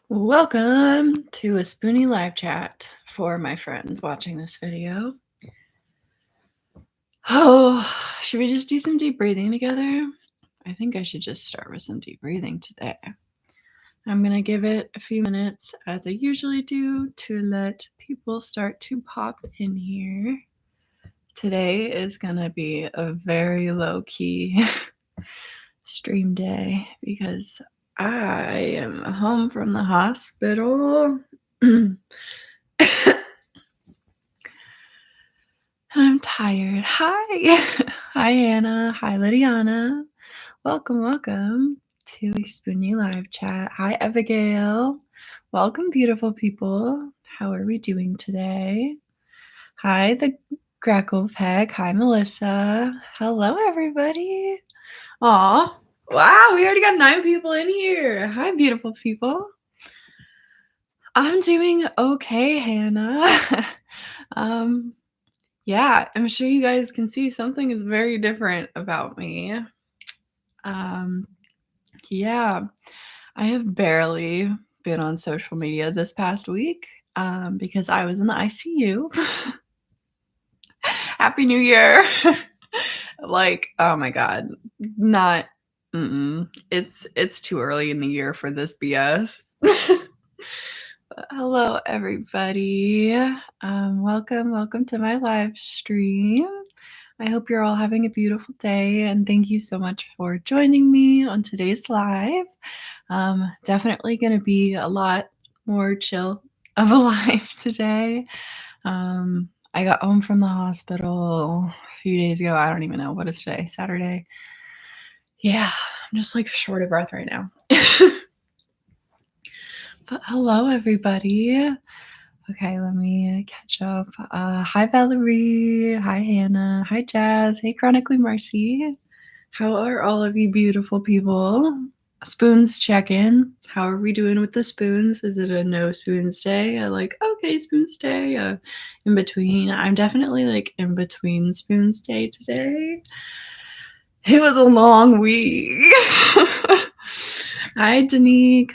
Welcome to a spoonie live chat for my friends watching this video. Should we just do some deep breathing together? I think I should just start with some deep breathing today. I'm going to give it a few minutes, as I usually do, to let people start to pop in here. Today is going to be a very low-key stream day because I am home from the hospital. I'm tired. Hi. Hi, Hannah. Hi, Lydiana. Welcome to a Spoonie live chat. Hi, Abigail. Welcome, beautiful people. How are we doing today? Hi, the Grackle Peg. Hi, Melissa. Hello, everybody. Aw. Wow, we already got 9 people in here. Hi, beautiful people. I'm doing okay, Hannah. Yeah, I'm sure you guys can see something is very different about me. Yeah, I have barely been on social media this past week because I was in the ICU. Happy New Year. Like, oh my God, it's too early in the year for this BS. But hello, everybody. Welcome to my live stream. I hope you're all having a beautiful day, and thank you so much for joining me on today's live. Definitely going to be a lot more chill of a live today. I got home from the hospital a few days ago. I don't even know what is today, Saturday. Yeah, I'm just like short of breath right now. But hello, everybody. Okay, let me catch up. Hi, Valerie. Hi, Hannah. Hi, Jazz. Hey, Chronically Marcy. How are all of you beautiful people? Spoons check-in. How are we doing with the spoons? Is it a no spoons day? Okay, spoons day. In between. I'm definitely like in between spoons day today. It was a long week. Hi, Danique.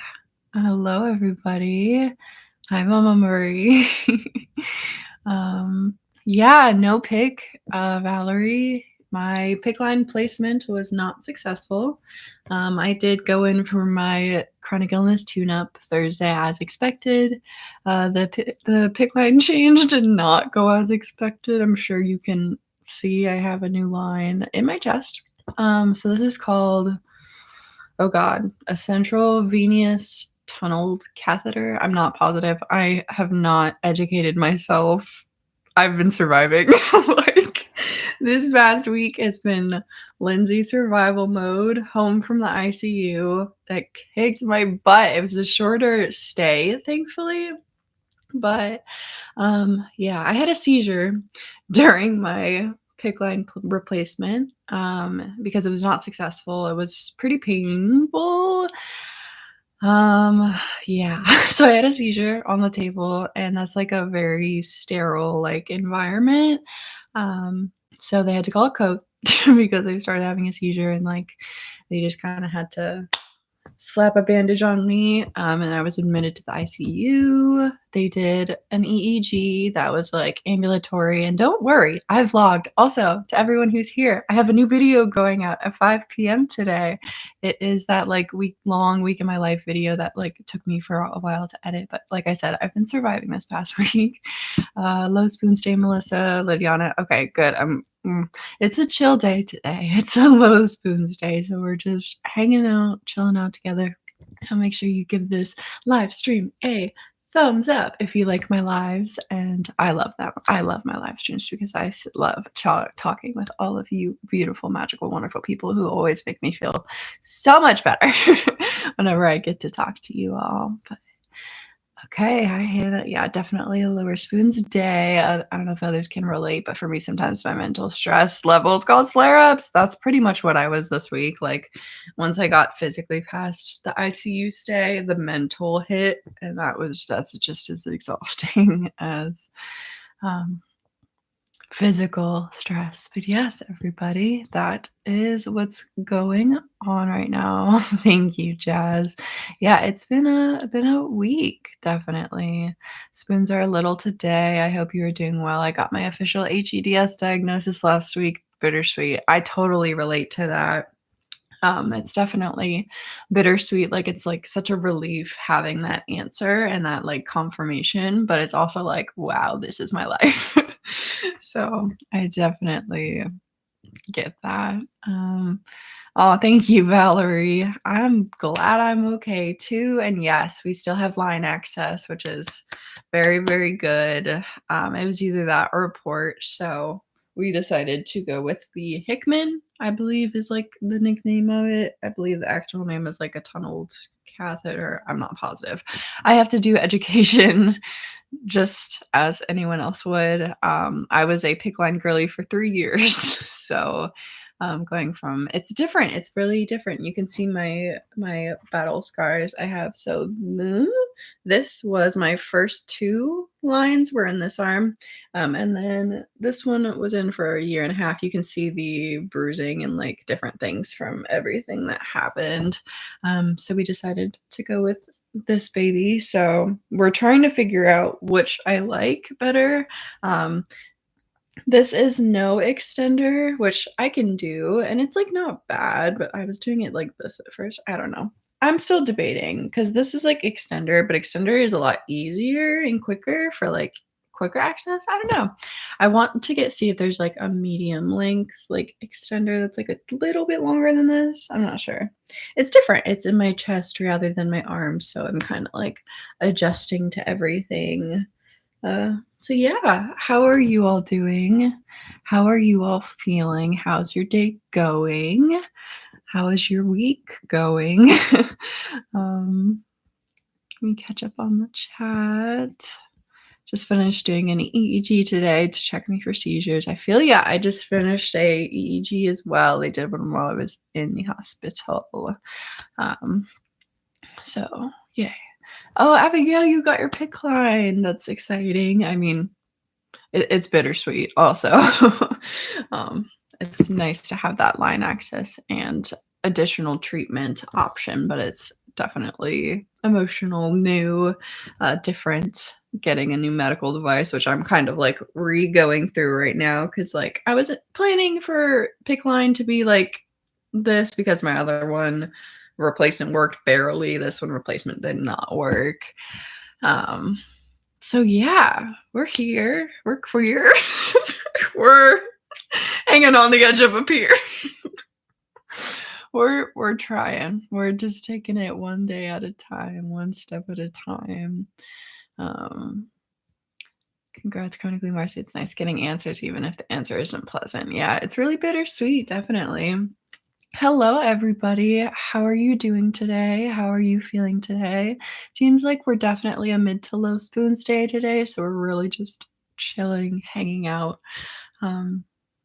Hello, everybody. Hi, Mama Marie. Yeah, no pick, Valerie. My pick line placement was not successful. I did go in for my chronic illness tune-up Thursday as expected. The pick line change did not go as expected. I'm sure you can see I have a new line in my chest. So this is called, oh God, a central venous tunneled catheter. I'm not positive. I have not educated myself. I've been surviving. Like, this past week has been Lindsay survival mode, home from the ICU. That kicked my butt. It was a shorter stay, thankfully. But yeah, I had a seizure during my PICC line replacement because it was not successful. It was pretty painful. Yeah, so I had a seizure on the table, and that's like a very sterile like environment. So they had to call a coach because I started having a seizure, and like they just kind of had to slap a bandage on me, and I was admitted to the ICU. They did an EEG that was like ambulatory, and don't worry, I vlogged. Also, to everyone who's here, I have a new video going out at 5 p.m. today. It is that like week-long week in my life video that like took me for a while to edit, but like I said, I've been surviving this past week. Low spoons day, Melissa, Lydiana. Okay, good. It's a chill day today. It's a low spoons day, so we're just hanging out, chilling out together. And make sure you give this live stream a thumbs up if you like my lives, and I love them. I love my live streams because I love talking with all of you beautiful, magical, wonderful people who always make me feel so much better whenever I get to talk to you all. But okay, hi Hannah. Yeah, definitely a lower spoons day. I don't know if others can relate, but for me, sometimes my mental stress levels cause flare-ups. That's pretty much what I was this week. Like, once I got physically past the ICU stay, the mental hit, and that's just as exhausting as physical stress. But yes, everybody, that is what's going on right now. Thank you, Jazz. Yeah, it's been a week, definitely. Spoons are a little today. I hope you are doing well. I got my official HEDS diagnosis last week. Bittersweet. I totally relate to that. It's definitely bittersweet. Like it's like such a relief having that answer and that like confirmation, but it's also like, wow, this is my life. So I definitely get that. Oh, thank you, Valerie. I'm glad I'm okay too. And yes, we still have line access, which is very, very good. It was either that or a port. So we decided to go with the Hickman, I believe is like the nickname of it. I believe the actual name is like a tunneled catheter. I'm not positive. I have to do education just as anyone else would. I was a PICC line girly for 3 years. So going from it's different. It's really different. You can see my battle scars I have. So this was my first 2 lines were in this arm. And then this one was in for a year and a half. You can see the bruising and like different things from everything that happened. So we decided to go with this baby. So we're trying to figure out which I like better. This is no extender, which I can do, and it's like not bad, but I was doing it like this at first. I don't know. I'm still debating because this is like extender, but extender is a lot easier and quicker for like quicker access. I don't know. I want to see if there's like a medium length like extender that's like a little bit longer than this. I'm not sure. It's different. It's in my chest rather than my arms, so I'm kind of like adjusting to everything. So yeah, how are you all doing? How are you all feeling? How's your day going? How is your week going? Let me catch up on the chat. Just finished doing an EEG today to check me for seizures. I feel yeah, I just finished a EEG as well. They did one while I was in the hospital. So yeah. Oh, Abigail, you got your PICC line. That's exciting. I mean, it's bittersweet also. It's nice to have that line access and additional treatment option, but it's definitely emotional, new, different. Getting a new medical device, which I'm kind of like going through right now because like I wasn't planning for PICC line to be like this because my other one replacement worked barely. This one replacement did not work. So yeah, we're here. We're queer. We're hanging on the edge of a pier. We're trying. We're just taking it one day at a time, one step at a time. Congrats, chronically Marcy. It's nice getting answers, even if the answer isn't pleasant. Yeah, it's really bittersweet, definitely. Hello, everybody. How are you doing today? How are you feeling today? Seems like we're definitely a mid to low spoons day today, so we're really just chilling, hanging out.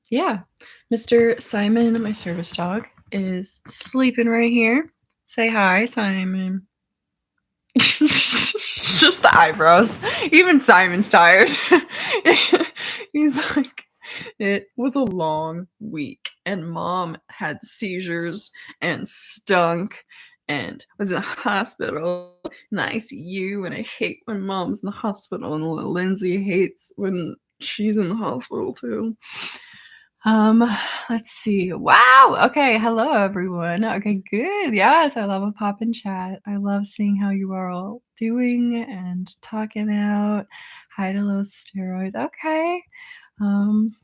Yeah, Mr. Simon, my service dog, is sleeping right here. Say hi, Simon. Just the eyebrows. Even Simon's tired. He's like, it was a long week, and mom had seizures and stunk and was in the hospital in the ICU. And I hate when mom's in the hospital, and Lindsay hates when she's in the hospital too. Let's see. Wow. Okay. Hello, everyone. Okay, good. Yes, I love a pop in chat. I love seeing how you are all doing and talking out. Hi to low steroids. Okay.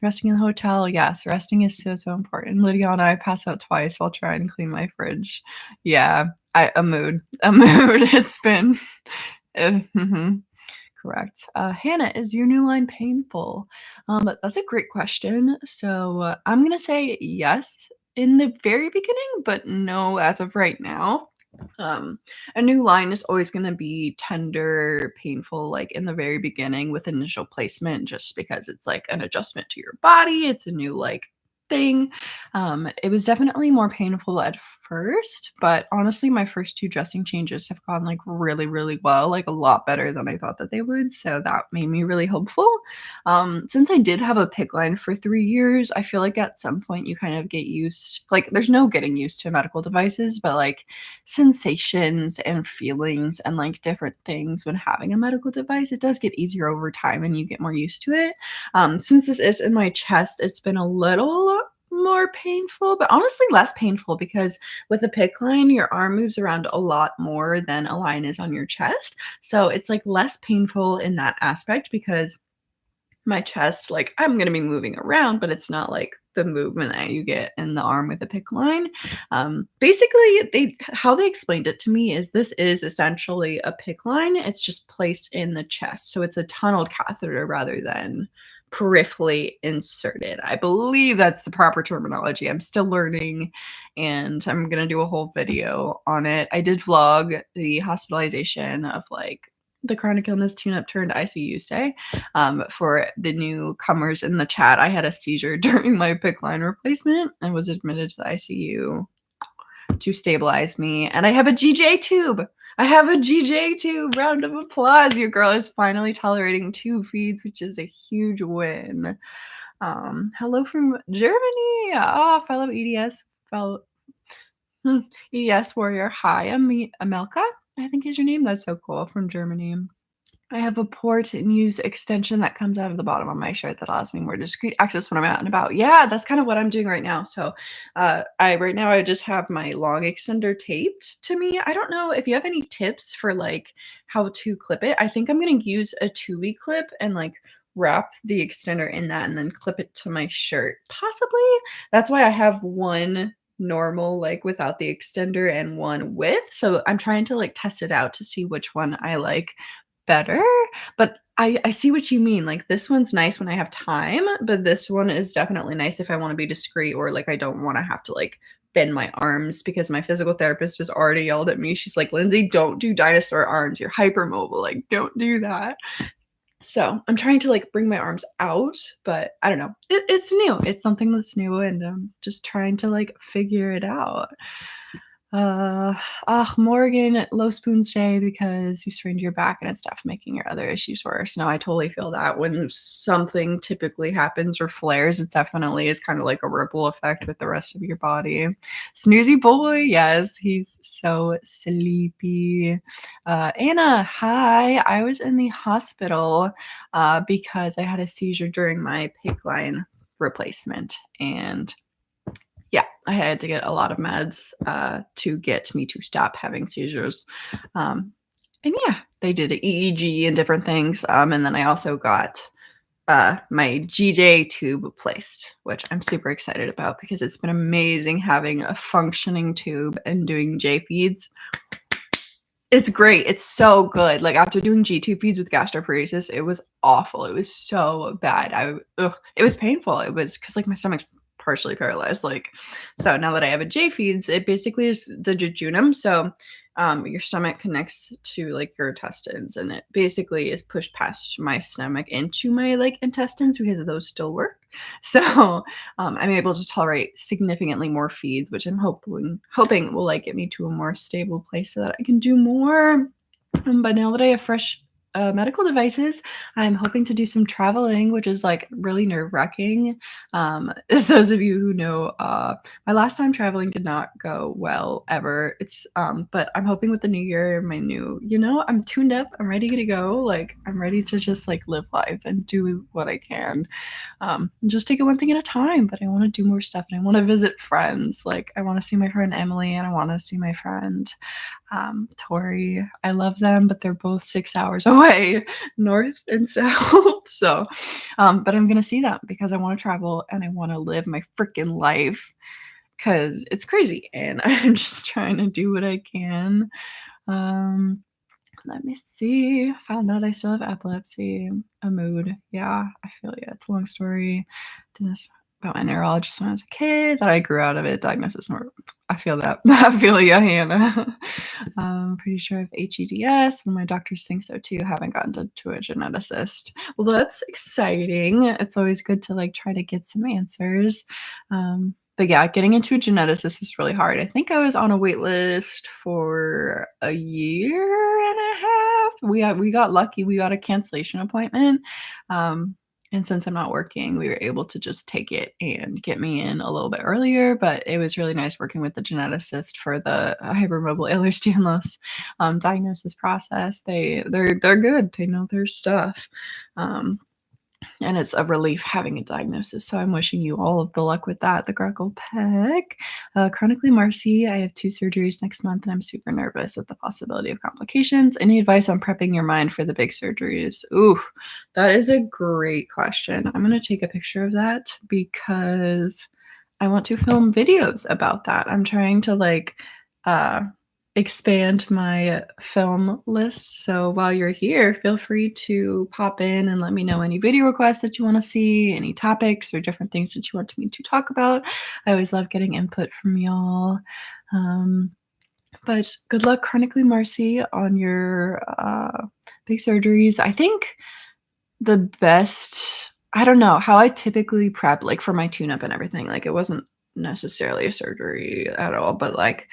Resting in the hotel. Yes, resting is so important. Lydia and I passed out twice while trying to clean my fridge. Yeah, a mood. It's been. Correct. Hannah, is your new line painful? That's a great question. So I'm gonna say yes in the very beginning, but no as of right now. A new line is always going to be tender, painful, like in the very beginning with initial placement, just because it's like an adjustment to your body. It's a new like thing. It was definitely more painful at first, but honestly, my first 2 dressing changes have gone, like, really, really well, like, a lot better than I thought that they would, so that made me really hopeful. Since I did have a PICC line for 3 years, I feel like at some point you kind of get used like, there's no getting used to medical devices, but, like, sensations and feelings and, like, different things when having a medical device, it does get easier over time and you get more used to it. Since this is in my chest, it's been a little more painful, but honestly less painful because with a PICC line, your arm moves around a lot more than a line is on your chest. So it's like less painful in that aspect because my chest, like, I'm gonna be moving around, but it's not like the movement that you get in the arm with a PICC line. Basically, they how they explained it to me is this is essentially a PICC line. It's just placed in the chest, so it's a tunneled catheter rather than peripherally inserted. I believe that's the proper terminology. I'm still learning, and I'm gonna do a whole video on it. I did vlog the hospitalization of like the chronic illness tune-up turned ICU stay. For the newcomers in the chat, I had a seizure during my PICC line replacement and was admitted to the ICU to stabilize me. And I have a GJ tube. I have a GJ tube. Round of applause. Your girl is finally tolerating tube feeds, which is a huge win. Hello from Germany. Oh, fellow EDS, fellow EDS warrior. Hi, Amelka, I think is your name. That's so cool. From Germany. I have a port and use extension that comes out of the bottom of my shirt that allows me more discreet access when I'm out and about. Yeah, that's kind of what I'm doing right now. So, I just have my long extender taped to me. I don't know if you have any tips for like how to clip it. I think I'm gonna use a 2-week clip and like wrap the extender in that and then clip it to my shirt. Possibly. That's why I have one normal like without the extender and one with. So I'm trying to like test it out to see which one I like better, but I see what you mean, like, this one's nice when I have time, but this one is definitely nice if I wanna be discreet or, like, I don't wanna have to, like, bend my arms because my physical therapist has already yelled at me. She's like, "Lindsay, don't do dinosaur arms, you're hypermobile, like, don't do that." So, I'm trying to, like, bring my arms out, but I don't know. It's new. It's something that's new, and I'm just trying to, like, figure it out. Uh, Morgan, low spoons day because you strained your back and it's stuff making your other issues worse. No, I totally feel that when something typically happens or flares, it definitely is kind of like a ripple effect with the rest of your body. Snoozy boy, yes, he's so sleepy. Anna, hi. I was in the hospital because I had a seizure during my PICC line replacement, and yeah, I had to get a lot of meds, to get me to stop having seizures. And yeah, they did a EEG and different things, and then I also got, my GJ tube placed, which I'm super excited about because it's been amazing having a functioning tube and doing J feeds. It's great. It's so good. Like, after doing G-tube feeds with gastroparesis, it was awful. It was so bad. It was painful. It was because like, my stomach's partially paralyzed, like so now that I have a J-feeds, it basically is the jejunum, so, your stomach connects to, like, your intestines, and it basically is pushed past my stomach into my, like, intestines because those still work. So, I'm able to tolerate significantly more feeds, which I'm hoping will, like, get me to a more stable place so that I can do more. But now that I have fresh, medical devices, I'm hoping to do some traveling, which is, like, really nerve-wracking. Those of you who know, my last time traveling did not go well ever. But I'm hoping with the new year, my new I'm tuned up, I'm ready to go, like, I'm ready to just, like, live life and do what I can. Just take it one thing at a time, but I wanna do more stuff, and I wanna visit friends, like, I wanna see my friend Emily, and I wanna see my friend, Tori. I love them, but they're both 6 hours away, north and south, so, but I'm gonna see them because I wanna travel, and I wanna live my freaking life because it's crazy, and I'm just trying to do what I can. Um let me see. Found out I still have epilepsy. A mood. Yeah, I feel yeah. It's a long story. Dennis. about my neurologist when I was a kid, that I grew out of it. Diagnosis more I feel that. I feel ya, Hannah. Pretty sure I have HEDS, and my doctors think so too. Haven't gotten to a geneticist. Well, that's exciting. It's always good to, like, try to get some answers. But yeah, getting into a geneticist is really hard. I think I was on a wait list for a year and a half. We got lucky. We got a cancellation appointment. Um, and since I'm not working, we were able to just take it and get me in a little bit earlier, but it was really nice working with the geneticist for the hypermobile Ehlers-Danlos, diagnosis process. They're good. They know their stuff. Um, and it's a relief having a diagnosis. So I'm wishing you all of the luck with that. The Greco Peck. Chronically Marcy, I have 2 surgeries next month and I'm super nervous with the possibility of complications. Any advice on prepping your mind for the big surgeries? Ooh, that is a great question. I'm going to take a picture of that because I want to film videos about that. I'm trying to like uh, expand my film list. So while you're here, feel free to pop in and let me know any video requests that you want to see, any topics or different things that you want me to talk about. I always love getting input from y'all. Um, but good luck, Chronically Marcy, on your big surgeries. I think the best I don't know how I typically prep, like, for my tune-up and everything, like, it wasn't necessarily a surgery at all, but, like,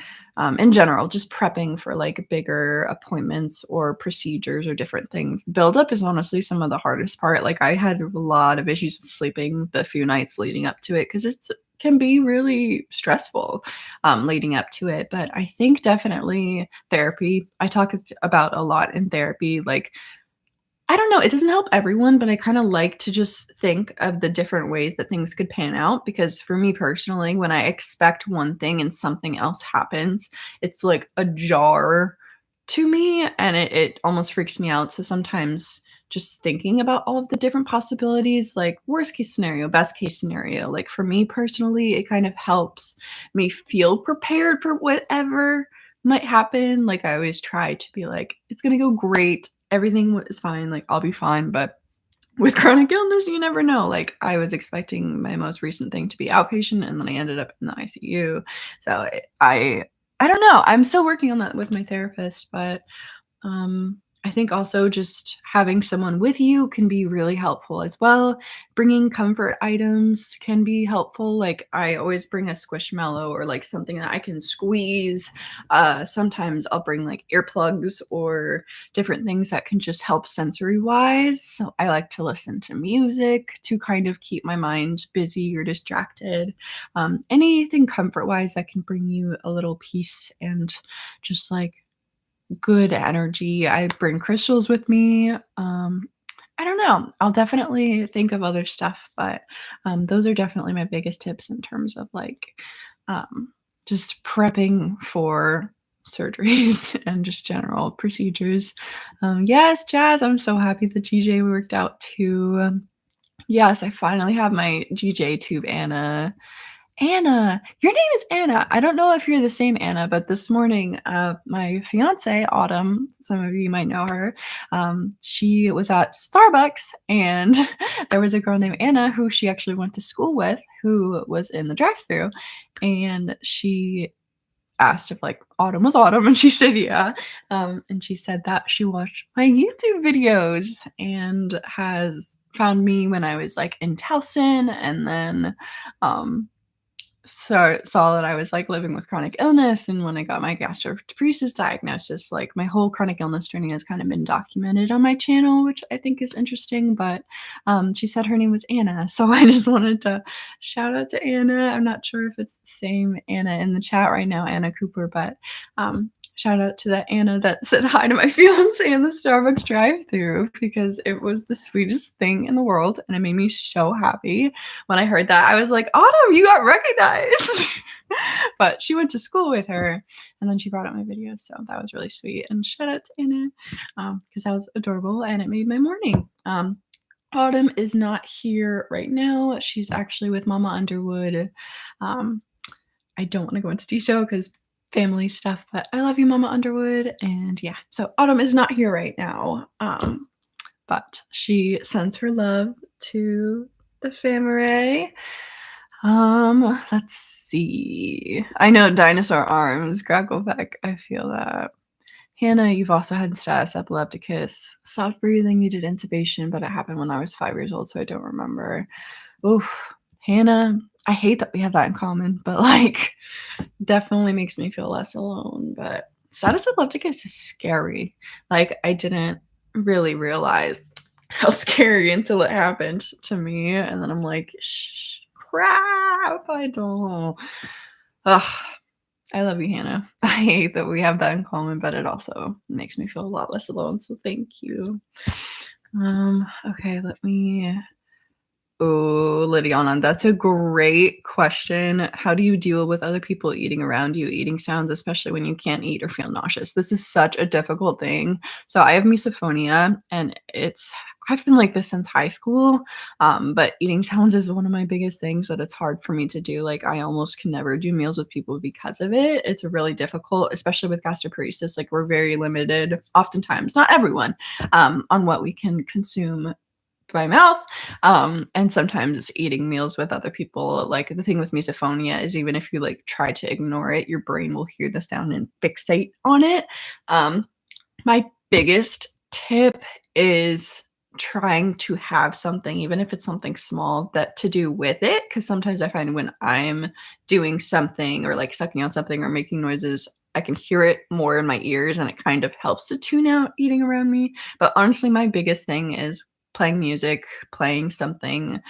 in general, just prepping for, like, bigger appointments or procedures or different things. Buildup is honestly some of the hardest part, like, I had a lot of issues with sleeping the few nights leading up to it because it's can be really stressful, leading up to it, but I think definitely therapy. I talk about a lot in therapy, like, I don't know, it doesn't help everyone, but I kinda like to just think of the different ways that things could pan out because for me personally, when I expect one thing and something else happens, it's like a jar to me, and it almost freaks me out, so sometimes just thinking about all of the different possibilities, like worst case scenario, best case scenario, like for me personally, it kind of helps me feel prepared for whatever might happen. Like I always try to be like, it's gonna go great. Everything is fine. Like I'll be fine. But with chronic illness, you never know. Like I was expecting my most recent thing to be outpatient, and then I ended up in the ICU. So I don't know. I'm still working on that with my therapist, but I think also just having someone with you can be really helpful as well. Bringing comfort items can be helpful. Like I always bring a squishmallow or like something that I can squeeze. Sometimes I'll bring like earplugs or different things that can just help sensory wise. So I like to listen to music to kind of keep my mind busy or distracted. Anything comfort wise that can bring you a little peace and just like good energy. I bring crystals with me. I don't know. I'll definitely think of other stuff, but those are definitely my biggest tips in terms of like um, just prepping for surgeries and just general procedures. Yes, Jazz, I'm so happy the GJ worked out too. Yes, I finally have my GJ tube, Anna. Anna, your name is Anna. I don't know if you're the same Anna, but this morning, my fiance, Autumn, some of you might know her, she was at Starbucks and there was a girl named Anna who she actually went to school with who was in the drive-thru. And she asked if like Autumn was Autumn and she said yeah. And she said that she watched my YouTube videos and has found me when I was like in Towson and then um saw that I was, like, living with chronic illness, and when I got my gastroparesis diagnosis, like, my whole chronic illness journey has kinda been documented on my channel, which I think is interesting, but, she said her name was Anna, so I just wanted to shout out to Anna. I'm not sure if it's the same Anna in the chat right now, Anna Cooper, but, shout out to that Anna that said hi to my fiance in the Starbucks drive-thru because it was the sweetest thing in the world, and it made me so happy when I heard that. I was like, "Autumn, you got recognized." But she went to school with her, and then she brought up my videos, so that was really sweet, and shout out to Anna, because that was adorable, and it made my morning. Autumn is not here right now. She's actually with Mama Underwood. Um, I don't wanna go into detail because family stuff, but I love you, Mama Underwood, and yeah, so Autumn is not here right now, but she sends her love to the family. Let's see. I know dinosaur arms, Grackleback, I feel that. Hannah, you've also had status epilepticus. Soft breathing needed intubation, but it happened when I was 5 years old, so I don't remember. Oof. Hannah, I hate that we have that in common, but, like, definitely makes me feel less alone, but status epilepticus is scary. Like, I didn't really realize how scary until it happened to me, and then I'm like, "Shh, crap, I don't." Ugh, I love you, Hannah. I hate that we have that in common, but it also makes me feel a lot less alone, so thank you. Okay, let me Oh, Lydiana, that's a great question. How do you deal with other people eating around you, eating sounds, especially when you can't eat or feel nauseous? This is such a difficult thing. So I have misophonia, and I've been like this since high school. But eating sounds is one of my biggest things that it's hard for me to do. Like I almost can never do meals with people because of it. It's really difficult, especially with gastroparesis. Like we're very limited, oftentimes, not everyone, on what we can consume by mouth. And sometimes eating meals with other people, like the thing with misophonia is even if you like try to ignore it, your brain will hear the sound and fixate on it. Um, my biggest tip is trying to have something, even if it's something small, that to do with it. Because sometimes I find when I'm doing something or like sucking on something or making noises, I can hear it more in my ears and it kind of helps to tune out eating around me. But honestly, my biggest thing is playing music, playing something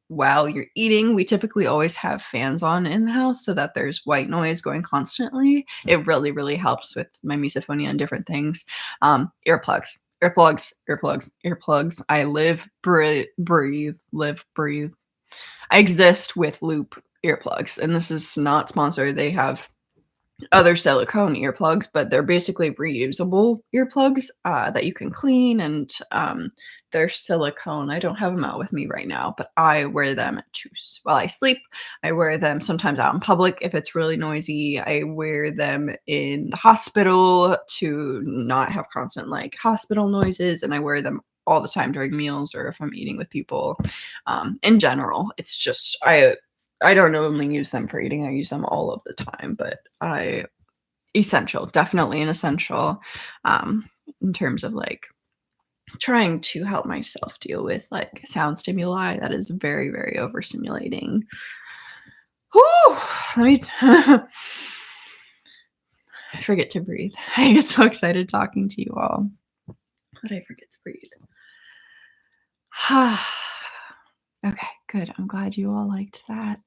while you're eating. We typically always have fans on in the house so that there's white noise going constantly. It really, really helps with my misophonia and different things. Earplugs, earplugs, earplugs, earplugs. I live, breathe, live, breathe. I exist with loop earplugs, and this is not sponsored. They have other silicone earplugs, but they're basically reusable earplugs that you can clean, and they're silicone. I don't have them out with me right now, but I wear them while I sleep. I wear them sometimes out in public if it's really noisy. I wear them in the hospital to not have constant like hospital noises, and I wear them all the time during meals or if I'm eating with people. In general, it's just I don't only use them for eating, I use them all of the time, but I essential, definitely an essential, in terms of, like, trying to help myself deal with, like, sound stimuli that is very, very overstimulating. Whew! Let me I forget to breathe. I get so excited talking to you all, but I forget to breathe. Okay, good. I'm glad you all liked that.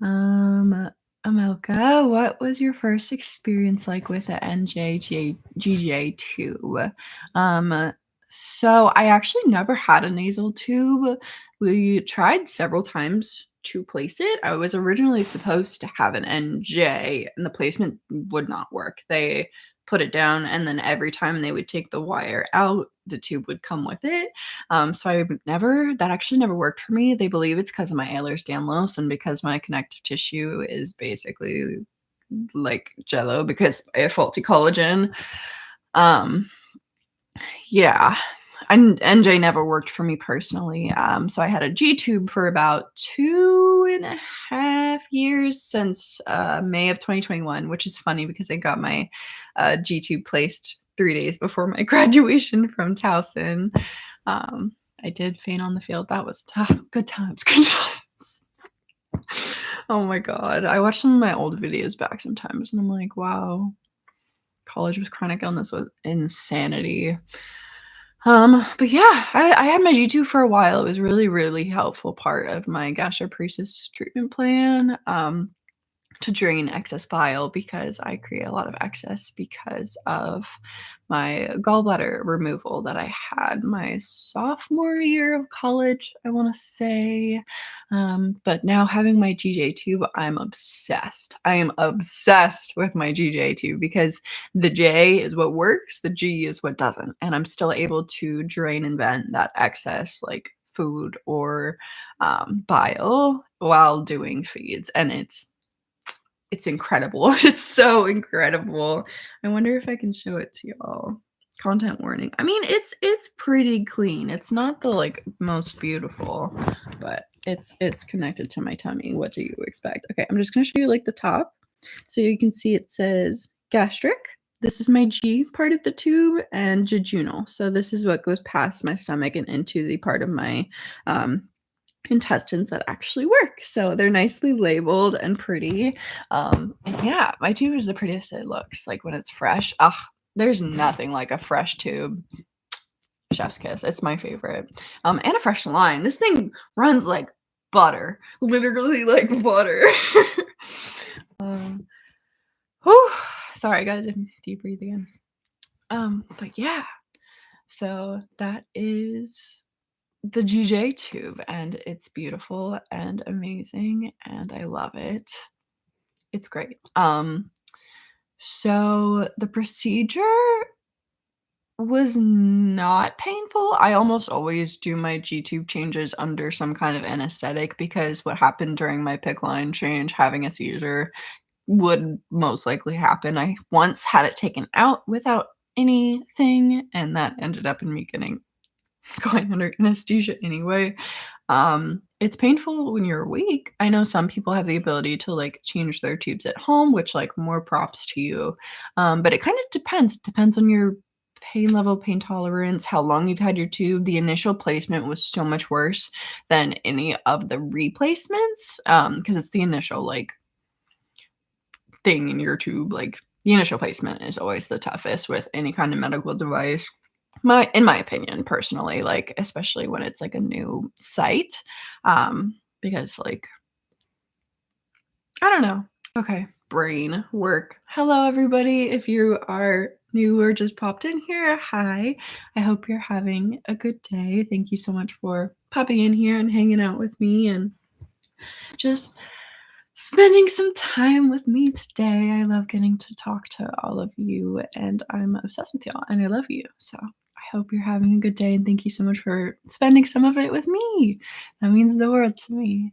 Um, Amelka, what was your first experience like with the NJGJ2? Um, so I actually never had a nasal tube. We tried several times to place it. I was originally supposed to have an NJ, and the placement would not work. They put it down, and then every time they would take the wire out, the tube would come with it. So I never that actually never worked for me. They believe it's because of my Ehlers-Danlos and because my connective tissue is basically like jello because I have faulty collagen. Um, yeah. And NJ never worked for me personally. So I had a G tube for about 2.5 years since May of 2021, which is funny because I got my G tube placed 3 days before my graduation from Towson. Um, I did faint on the field. That was tough. Good times, good times. Oh my god. I watched some of my old videos back sometimes and I'm like, wow, college with chronic illness was insanity. But yeah, I had my G2 for a while. It was really, really helpful part of my gastroparesis treatment plan. To drain excess bile because I create a lot of excess because of my gallbladder removal that I had my sophomore year of college, I want to say. But now having my GJ tube, I'm obsessed. I am obsessed with my GJ tube because the J is what works, the G is what doesn't. And I'm still able to drain and vent that excess, like food or bile while doing feeds. And it's incredible. It's so incredible. I wonder if I can show it to y'all. Content warning. I mean, it's pretty clean. It's not the, like, most beautiful, but it's connected to my tummy. What do you expect? Okay, I'm just gonna show you, like, the top. So you can see it says gastric. This is my G part of the tube, and jejunal. So this is what goes past my stomach and into the part of my, intestines that actually work. So they're nicely labeled and pretty. And yeah, my tube is the prettiest it looks, like, when it's fresh. Ugh, there's nothing like a fresh tube. Chef's kiss. It's my favorite. And a fresh line. This thing runs like butter, literally like butter. um, whew, sorry, I gotta deep breathe again. But yeah, so that is the GJ tube, and it's beautiful and amazing, and I love it. It's great. So the procedure was not painful. I almost always do my G-tube changes under some kind of anesthetic because what happened during my PICC line change, having a seizure, would most likely happen. I once had it taken out without anything, and that ended up in me going under anesthesia anyway. It's painful when you're weak. I know some people have the ability to, like, change their tubes at home, which, like, more props to you. But it kind of depends. It depends on your pain level, pain tolerance, how long you've had your tube. The initial placement was so much worse than any of the replacements, because it's the initial, like, thing in your tube. Like, the initial placement is always the toughest with any kind of medical device. In my opinion, personally, like, especially when it's, like, a new site, because, like, I don't know. Okay, brain work. Hello, everybody. If you are new or just popped in here, hi. I hope you're having a good day. Thank you so much for popping in here and hanging out with me and just spending some time with me today. I love getting to talk to all of you, and I'm obsessed with y'all, and I love you. So I hope you're having a good day, and thank you so much for spending some of it with me. That means the world to me.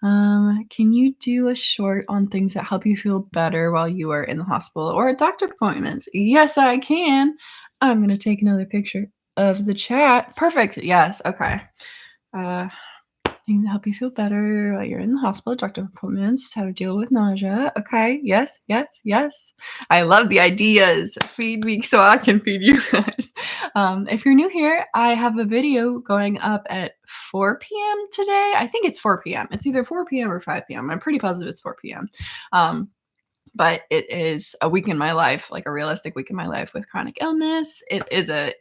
Can you do a short on things that help you feel better while you are in the hospital or at doctor appointments? Yes, I can. I'm gonna take another picture of the chat. Perfect. Yes. Okay. Uh, Things that help you feel better while you're in the hospital, doctor appointments, how to deal with nausea. Okay, yes, yes, yes. I love the ideas. Feed me so I can feed you guys. If you're new here, I have a video going up at 4 p.m. today. I think it's 4 p.m. It's either 4 p.m. or 5 p.m. I'm pretty positive it's 4 p.m. But it is a week in my life, like a realistic week in my life with chronic illness. It is a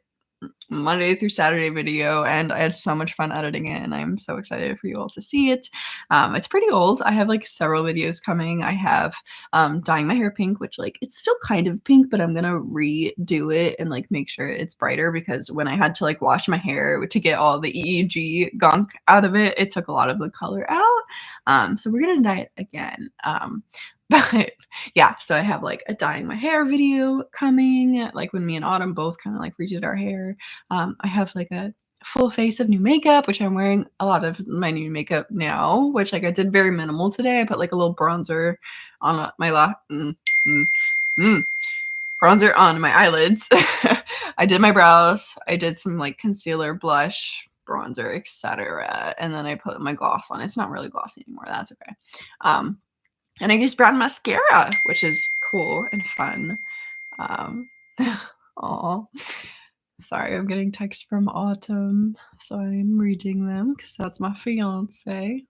Monday through Saturday video, and I had so much fun editing it, and I'm so excited for you all to see it. It's pretty old. I have, like, several videos coming. I have dyeing my hair pink, which, like, it's still kind of pink, but I'm gonna redo it and, like, make sure it's brighter because when I had to, like, wash my hair to get all the EEG gunk out of it, it took a lot of the color out. So we're gonna dye it again. But yeah, so I have, like, a dyeing my hair video coming, like, when me and Autumn both kinda, like, redid our hair. I have, like, a full face of new makeup, which I'm wearing a lot of my new makeup now, which, like, I did very minimal today. I put, like, a little bronzer on bronzer on my eyelids. I did my brows. I did some, like, concealer, blush, bronzer, etc., and then I put my gloss on. It's not really glossy anymore. That's okay. And I used brown mascara, which is cool and fun. Um, aw. Sorry, I'm getting texts from Autumn, so I'm reading them because that's my fiance.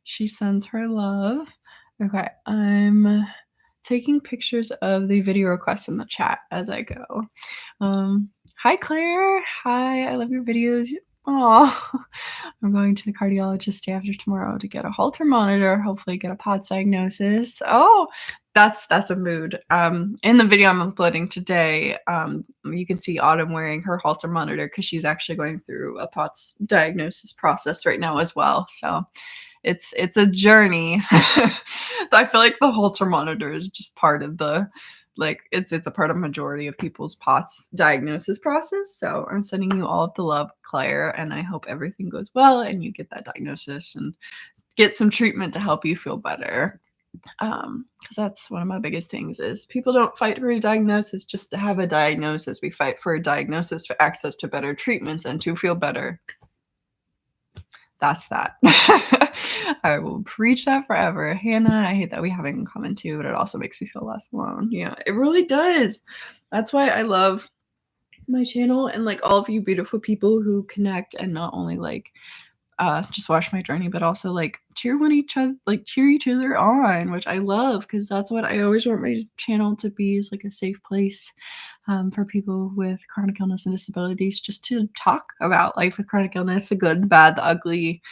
She sends her love. Okay, I'm taking pictures of the video requests in the chat as I go. Hi, Claire. Hi, I love your videos. Aw. I'm going to the cardiologist day after tomorrow to get a Holter monitor, hopefully get a POTS diagnosis. Oh, that's a mood. In the video I'm uploading today, you can see Autumn wearing her Holter monitor because she's actually going through a POTS diagnosis process right now as well. So it's a journey. I feel like the Holter monitor is just part of the, like, it's a part of majority of people's POTS diagnosis process. So I'm sending you all of the love, Claire, and I hope everything goes well and you get that diagnosis and get some treatment to help you feel better. Because that's one of my biggest things is people don't fight for a diagnosis just to have a diagnosis. We fight for a diagnosis for access to better treatments and to feel better. That's that. I will preach that forever. Hannah, I hate that we have it in common too, but it also makes me feel less alone. Yeah, it really does. That's why I love my channel and like all of you beautiful people who connect and not only like just watch my journey, but also like cheer each other on, which I love because that's what I always want my channel to be is like a safe place for people with chronic illness and disabilities just to talk about life with chronic illness, the good, the bad, the ugly,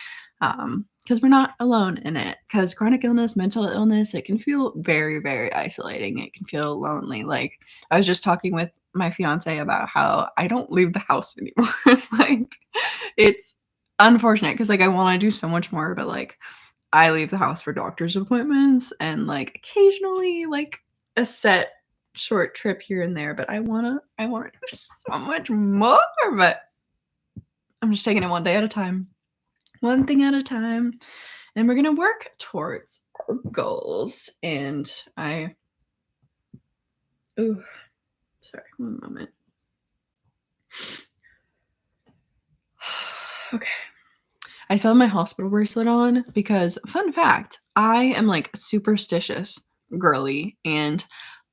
because we're not alone in it. Because chronic illness, mental illness, it can feel very, very isolating. It can feel lonely. Like I was just talking with my fiance about how I don't leave the house anymore. Like it's unfortunate because like I want to do so much more, but like I leave the house for doctor's appointments and like occasionally like a set short trip here and there, but I wanna do so much more, but I'm just taking it one day at a time. One thing at a time, and we're gonna work towards our goals. And oh, sorry, one moment. Okay. I still have my hospital bracelet on because, fun fact, I am like superstitious girly. And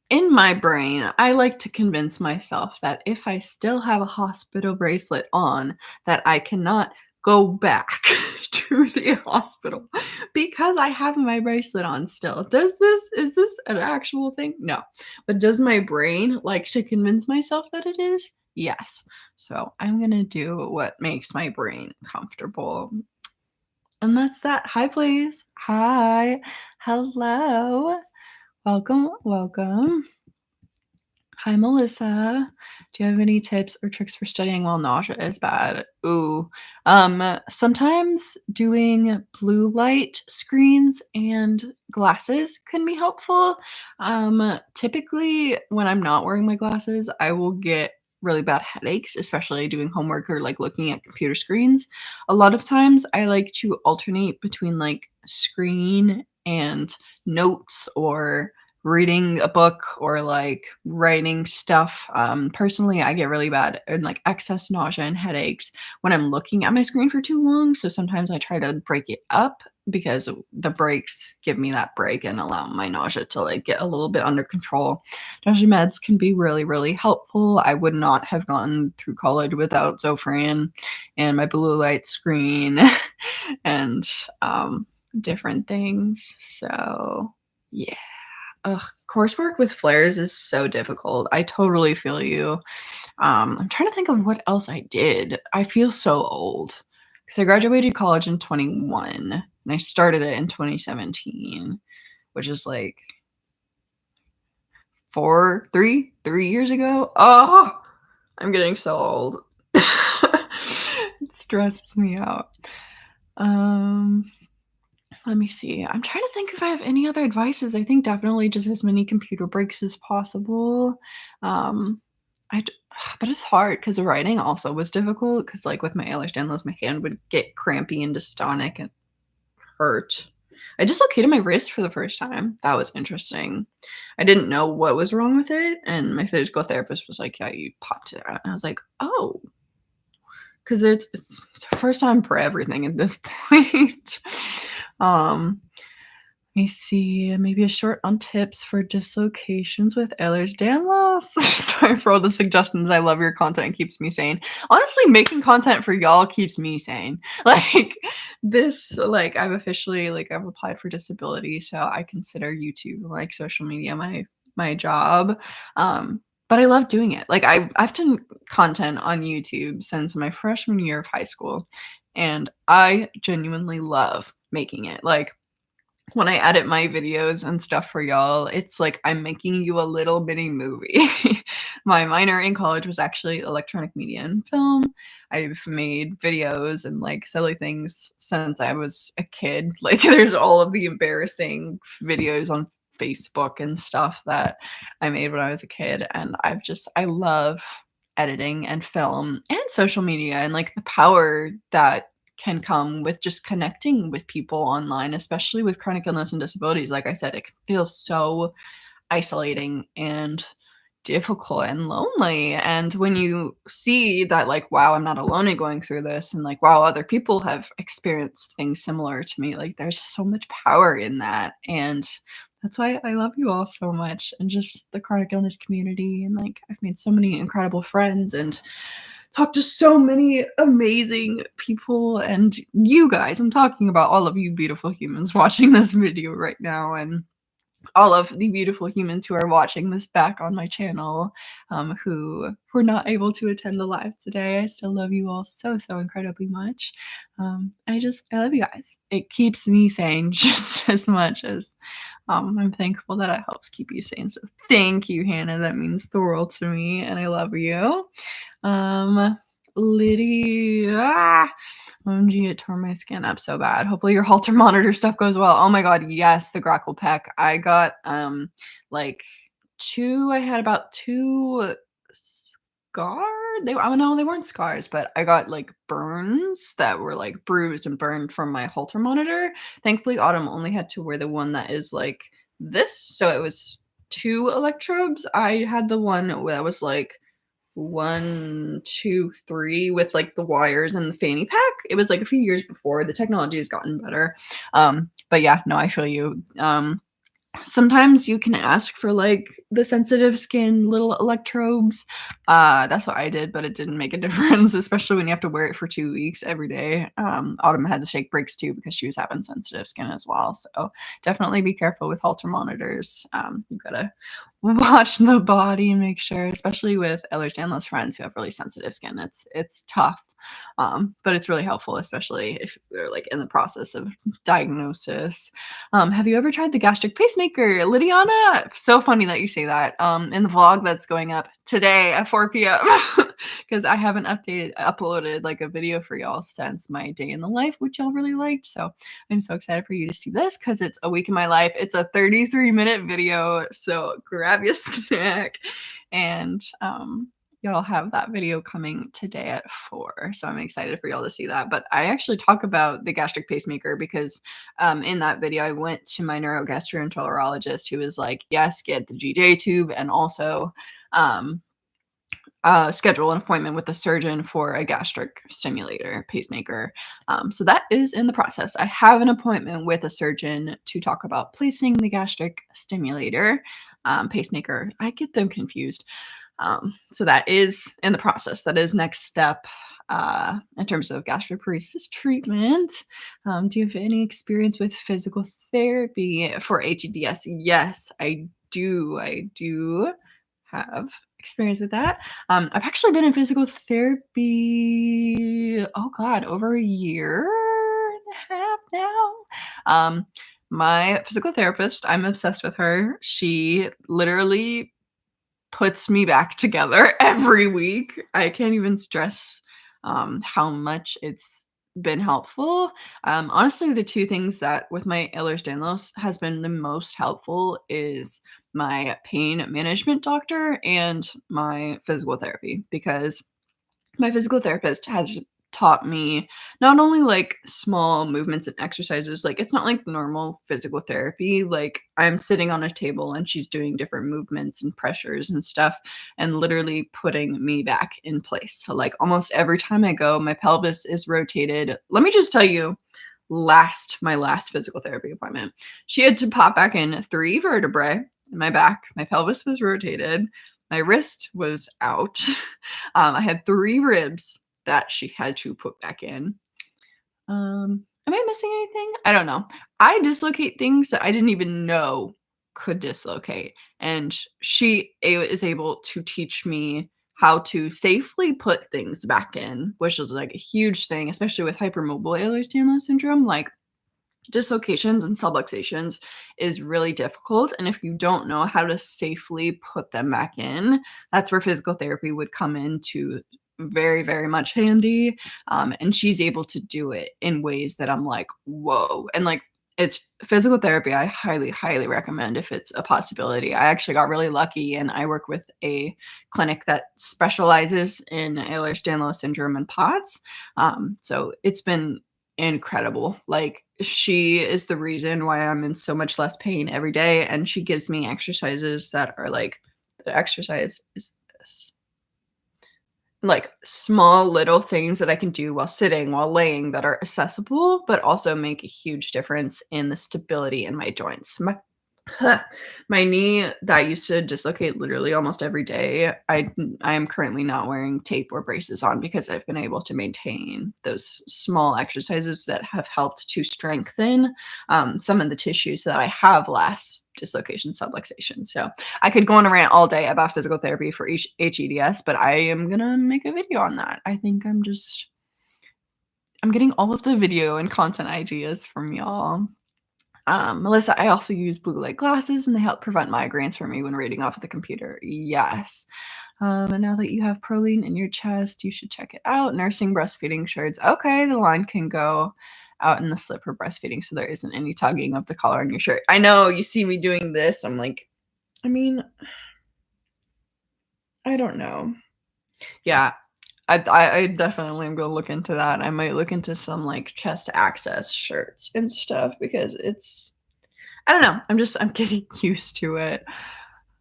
in my brain, I like to convince myself that if I still have a hospital bracelet on, that I cannot go back to the hospital because I have my bracelet on still. Is this an actual thing? No. But does my brain like to convince myself that it is? Yes. So I'm going to do what makes my brain comfortable. And that's that. Hi, please. Hi. Hello. Welcome. Welcome. Hi, Melissa. Do you have any tips or tricks for studying while nausea is bad? Ooh. Sometimes doing blue light screens and glasses can be helpful. Typically when I'm not wearing my glasses, I will get really bad headaches, especially doing homework or like looking at computer screens. A lot of times I like to alternate between like screen and notes or reading a book or like writing stuff. Personally, I get really bad and like excess nausea and headaches when I'm looking at my screen for too long. So sometimes I try to break it up because the breaks give me that break and allow my nausea to like get a little bit under control. Nausea meds can be really, really helpful. I would not have gone through college without Zofran and my blue light screen and different things. So yeah. Ugh, coursework with flares is so difficult. I totally feel you. I'm trying to think of what else I did. I feel so old because I graduated college in 21 and I started it in 2017, which is like 3 years ago. Oh, I'm getting so old. It stresses me out. Let me see. I'm trying to think if I have any other advices. I think definitely just as many computer breaks as possible. Um, I d but it's hard because the writing also was difficult because, like, with my Ehlers-Danlos, my hand would get crampy and dystonic and hurt. I dislocated my wrist for the first time. That was interesting. I didn't know what was wrong with it, and my physical therapist was like, "Yeah, you popped it out." And I was like, "Oh." 'Cause it's the first time for everything at this point. Um, Let me see, maybe a short on tips for dislocations with Ehlers-Danlos. Sorry for all the suggestions. I love your content, it keeps me sane. Honestly, making content for y'all keeps me sane. Like, I've officially, I've applied for disability, so I consider YouTube, like, social media my job. But I love doing it. Like, I've done content on YouTube since my freshman year of high school, and I genuinely love making it. Like, when I edit my videos and stuff for y'all, it's like I'm making you a little bitty movie. My minor in college was actually electronic media and film. I've made videos and like silly things since I was a kid. Like there's all of the embarrassing videos on Facebook and stuff that I made when I was a kid. And I love editing and film and social media and like the power that can come with just connecting with people online, especially with chronic illness and disabilities. Like I said, it can feel so isolating and difficult and lonely. And when you see that, like, wow, I'm not alone in going through this, and like, wow, other people have experienced things similar to me, like, there's so much power in that. And that's why I love you all so much, and just the chronic illness community. And like, I've made so many incredible friends and talked to so many amazing people. And you guys, I'm talking about all of you beautiful humans watching this video right now, and all of the beautiful humans who are watching this back on my channel, who were not able to attend the live today. I still love you all so, so incredibly much. I love you guys. It keeps me sane just as much as I'm thankful that it helps keep you sane. So thank you, Hannah. That means the world to me, and I love you. Lydia. OMG, it tore my skin up so bad. Hopefully your Halter monitor stuff goes well. Oh my god, yes, the Grackle Peck. I got like I had about 2 scars. No, they weren't scars, but I got like burns that were like bruised and burned from my Halter monitor. Thankfully, Autumn only had to wear the one that is like this, so it was 2 electrodes. I had the one that was like 1, 2, 3 with like the wires and the fanny pack. It was like a few years before. The technology has gotten better. But yeah, no, I feel you. Sometimes you can ask for like the sensitive skin little electrodes. That's what I did, but it didn't make a difference, especially when you have to wear it for 2 weeks every day. Autumn had to take breaks too because she was having sensitive skin as well. So definitely be careful with Holter monitors. You gotta watch the body and make sure, especially with Ehlers-Danlos friends who have really sensitive skin. It's tough. But it's really helpful, especially if you're like in the process of diagnosis. Have you ever tried the gastric pacemaker, Lydiana? So funny that you say that. In the vlog that's going up today at 4 p.m. because I haven't uploaded like a video for y'all since my day in the life, which y'all really liked. So I'm so excited for you to see this because it's a week in my life. It's a 33-minute video, so grab your snack. And y'all have that video coming today at 4. So I'm excited for y'all to see that. But I actually talk about the gastric pacemaker because in that video, I went to my neurogastroenterologist who was like, yes, get the GJ tube, and also schedule an appointment with a surgeon for a gastric stimulator pacemaker. So that is in the process. I have an appointment with a surgeon to talk about placing the gastric stimulator pacemaker. I get them confused. So that is in the process. That is next step in terms of gastroparesis treatment. Do you have any experience with physical therapy for HEDS? Yes, I do. I do have experience with that. I've actually been in physical therapy, oh God, over a year and a half now. My physical therapist, I'm obsessed with her. She literally puts me back together every week. I can't even stress how much it's been helpful. Honestly, the 2 things that with my Ehlers-Danlos has been the most helpful is my pain management doctor and my physical therapy, because my physical therapist has taught me not only like small movements and exercises, like it's not like normal physical therapy, like I'm sitting on a table and she's doing different movements and pressures and stuff and literally putting me back in place. So like almost every time I go, my pelvis is rotated. Let me just tell you, my last physical therapy appointment, she had to pop back in 3 vertebrae in my back. My pelvis was rotated. My wrist was out. I had 3 ribs that she had to put back in. Am I missing anything? I don't know. I dislocate things that I didn't even know could dislocate. And she is able to teach me how to safely put things back in, which is like a huge thing, especially with hypermobile Ehlers-Danlos syndrome. Like dislocations and subluxations is really difficult. And if you don't know how to safely put them back in, that's where physical therapy would come into very, very much handy. And she's able to do it in ways that I'm like, whoa. And like, it's physical therapy. I highly, highly recommend if it's a possibility. I actually got really lucky and I work with a clinic that specializes in Ehlers-Danlos syndrome and POTS. So it's been incredible. Like, she is the reason why I'm in so much less pain every day, and she gives me exercises that are like the exercise is this. Like, small little things that I can do while sitting, while laying that are accessible, but also make a huge difference in the stability in my joints. My knee that used to dislocate literally almost every day, I am currently not wearing tape or braces on because I've been able to maintain those small exercises that have helped to strengthen, some of the tissues that I have last dislocation, subluxation. So I could go on a rant all day about physical therapy for each HEDS, but I am gonna make a video on that. I think I'm getting all of the video and content ideas from y'all. Melissa, I also use blue light glasses and they help prevent migraines for me when reading off of the computer. Yes. And now that you have Proline in your chest, you should check it out. Nursing breastfeeding shirts. Okay, the line can go out in the slip for breastfeeding, so there isn't any tugging of the collar on your shirt. I know you see me doing this. I'm like, I mean, I don't know. Yeah, I definitely am gonna look into that. I might look into some like chest access shirts and stuff because I don't know. I'm getting used to it.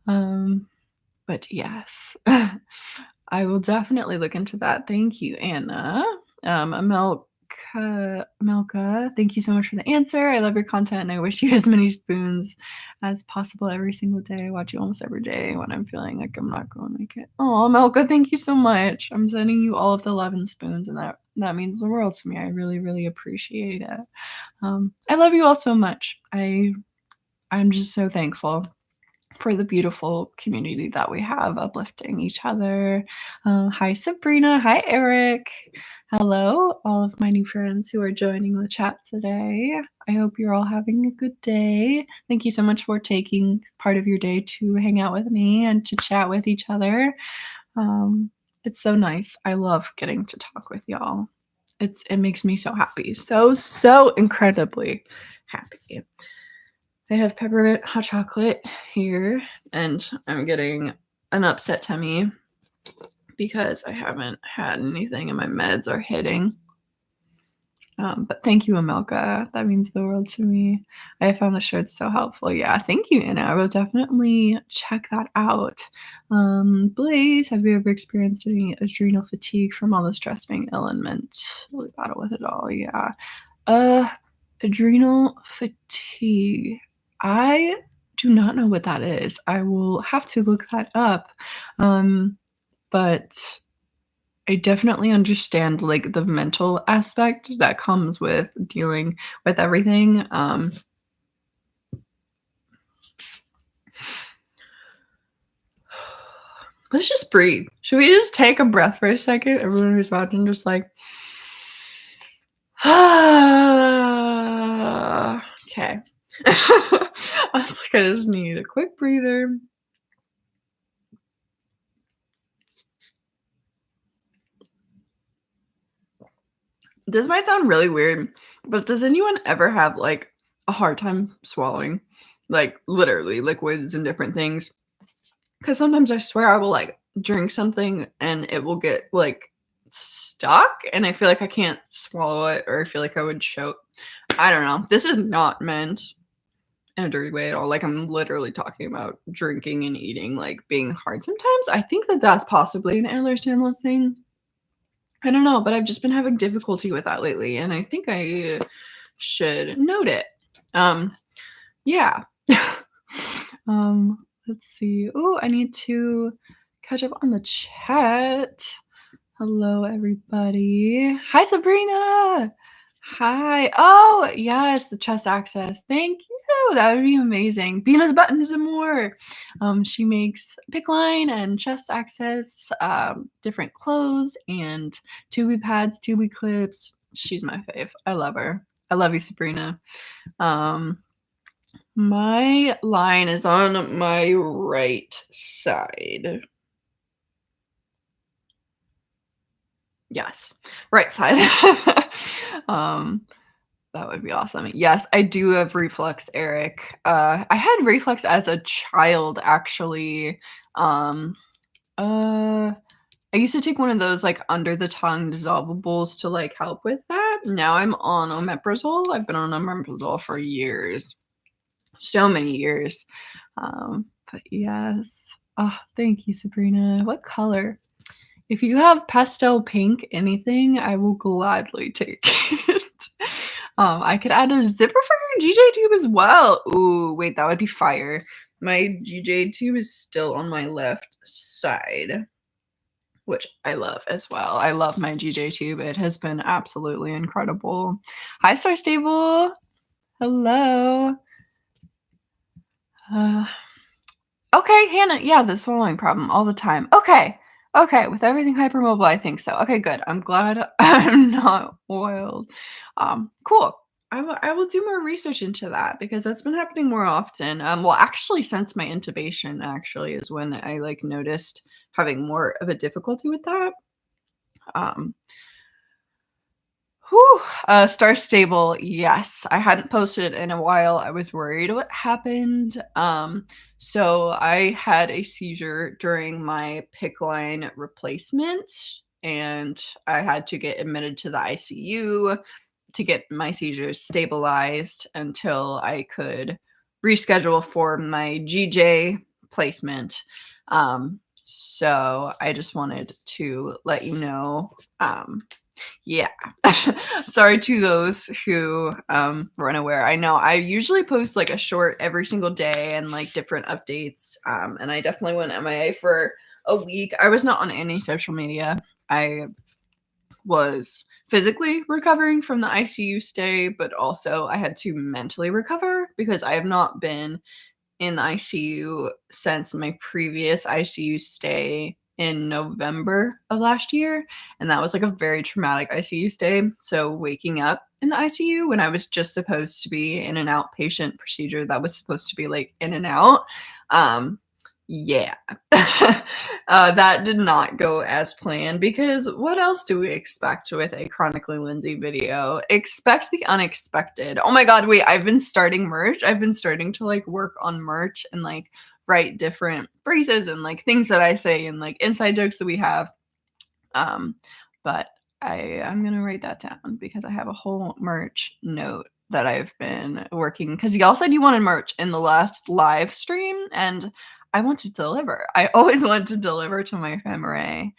But yes, I will definitely look into that. Thank you, Anna. Melka, thank you so much for the answer. I love your content and I wish you as many spoons as possible every single day. I watch you almost every day when I'm feeling like I'm not going to make it. Oh, Melka, thank you so much. I'm sending you all of the love and spoons, and that means the world to me. I really, really appreciate it. I love you all so much. I'm just so thankful for the beautiful community that we have, uplifting each other. Hi, Sabrina. Hi, Eric. Hello, all of my new friends who are joining the chat today. I hope you're all having a good day. Thank you so much for taking part of your day to hang out with me and to chat with each other. It's so nice. I love getting to talk with y'all. It makes me so happy. So incredibly happy. I have peppermint hot chocolate here, and I'm getting an upset tummy because I haven't had anything and my meds are hitting. But thank you, Amelka. That means the world to me. I found the shirts so helpful. Yeah, thank you, Anna. I will definitely check that out. Blaze, have you ever experienced any adrenal fatigue from all the stress being ill and mentally battle with it all? Yeah. Adrenal fatigue. I do not know what that is. I will have to look that up. But I definitely understand like the mental aspect that comes with dealing with everything. Let's just breathe. Should we just take a breath for a second? Everyone who's watching, just like, okay. I was like, I just need a quick breather. This might sound really weird, but does anyone ever have like a hard time swallowing, like literally liquids and different things? Because sometimes I swear I will like drink something and it will get like stuck and I feel like I can't swallow it, or I feel like I would choke. I don't know. This is not meant in a dirty way at all. Like, I'm literally talking about drinking and eating like being hard sometimes. I think that that's possibly an Ehlers-Danlos thing. I don't know, but I've just been having difficulty with that lately, and I think I should note it. Yeah. Let's see. Oh, I need to catch up on the chat. Hello, everybody. Hi, Sabrina. Hi. Oh, yes, the chest access. Thank you. That would be amazing. Bina's Buttons and more. She makes pick line and chest access, different clothes and tubey pads, tubey clips. She's my fave. I love her. I love you, Sabrina. My line is on my right side. Yes, right side. That would be awesome. Yes, I do have reflux, Eric. I had reflux as a child, actually. I used to take one of those like under the tongue dissolvables to like help with that. now I'm on omeprazole. I've been on omeprazole for years. So many years. But yes. Oh, thank you, Sabrina. What color? If you have pastel pink anything, I will gladly take it. I could add a zipper for your GJ tube as well. Ooh, wait, that would be fire. My GJ tube is still on my left side, which I love as well. I love my GJ tube. It has been absolutely incredible. Hi, Star Stable. Hello. Okay, Hannah. Yeah, the swallowing problem all the time. Okay. With everything hypermobile, I think so. Okay, good. I'm glad I'm not wild. Cool. I will do more research into that because that's been happening more often. Well, actually, since my intubation, actually, is when I like noticed having more of a difficulty with that. Star Stable, yes. I hadn't posted in a while. I was worried what happened. So I had a seizure during my PICC line replacement, and I had to get admitted to the ICU to get my seizures stabilized until I could reschedule for my GJ placement. So I just wanted to let you know. Yeah. Sorry to those who were unaware. I know I usually post like a short every single day and like different updates. And I definitely went MIA for a week. I was not on any social media. I was physically recovering from the ICU stay, but also I had to mentally recover because I have not been in the ICU since my previous ICU stay in November of last year. And that was like a very traumatic ICU stay. So waking up in the ICU when I was just supposed to be in an outpatient procedure that was supposed to be like in and out. Yeah. That did not go as planned because what else do we expect with a Chronically Lindsay video? Expect the unexpected. Oh my god, wait, I've been starting merch. I've been starting to like work on merch and like write different phrases and like things that I say and like inside jokes that we have. But I'm gonna write that down because I have a whole merch note that I've been working because y'all said you wanted merch in the last live stream and I want to deliver. I always want to deliver to my family.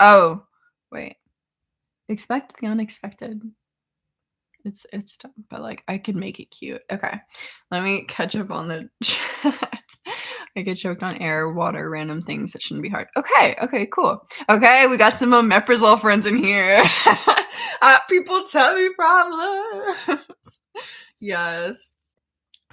Oh, wait. Expect the unexpected. It's dumb, but like I could make it cute. Okay. Let me catch up on the chat. I get choked on air, water, random things that shouldn't be hard. Okay, cool. Okay, we got some omeprazole friends in here. People tell me problems. Yes.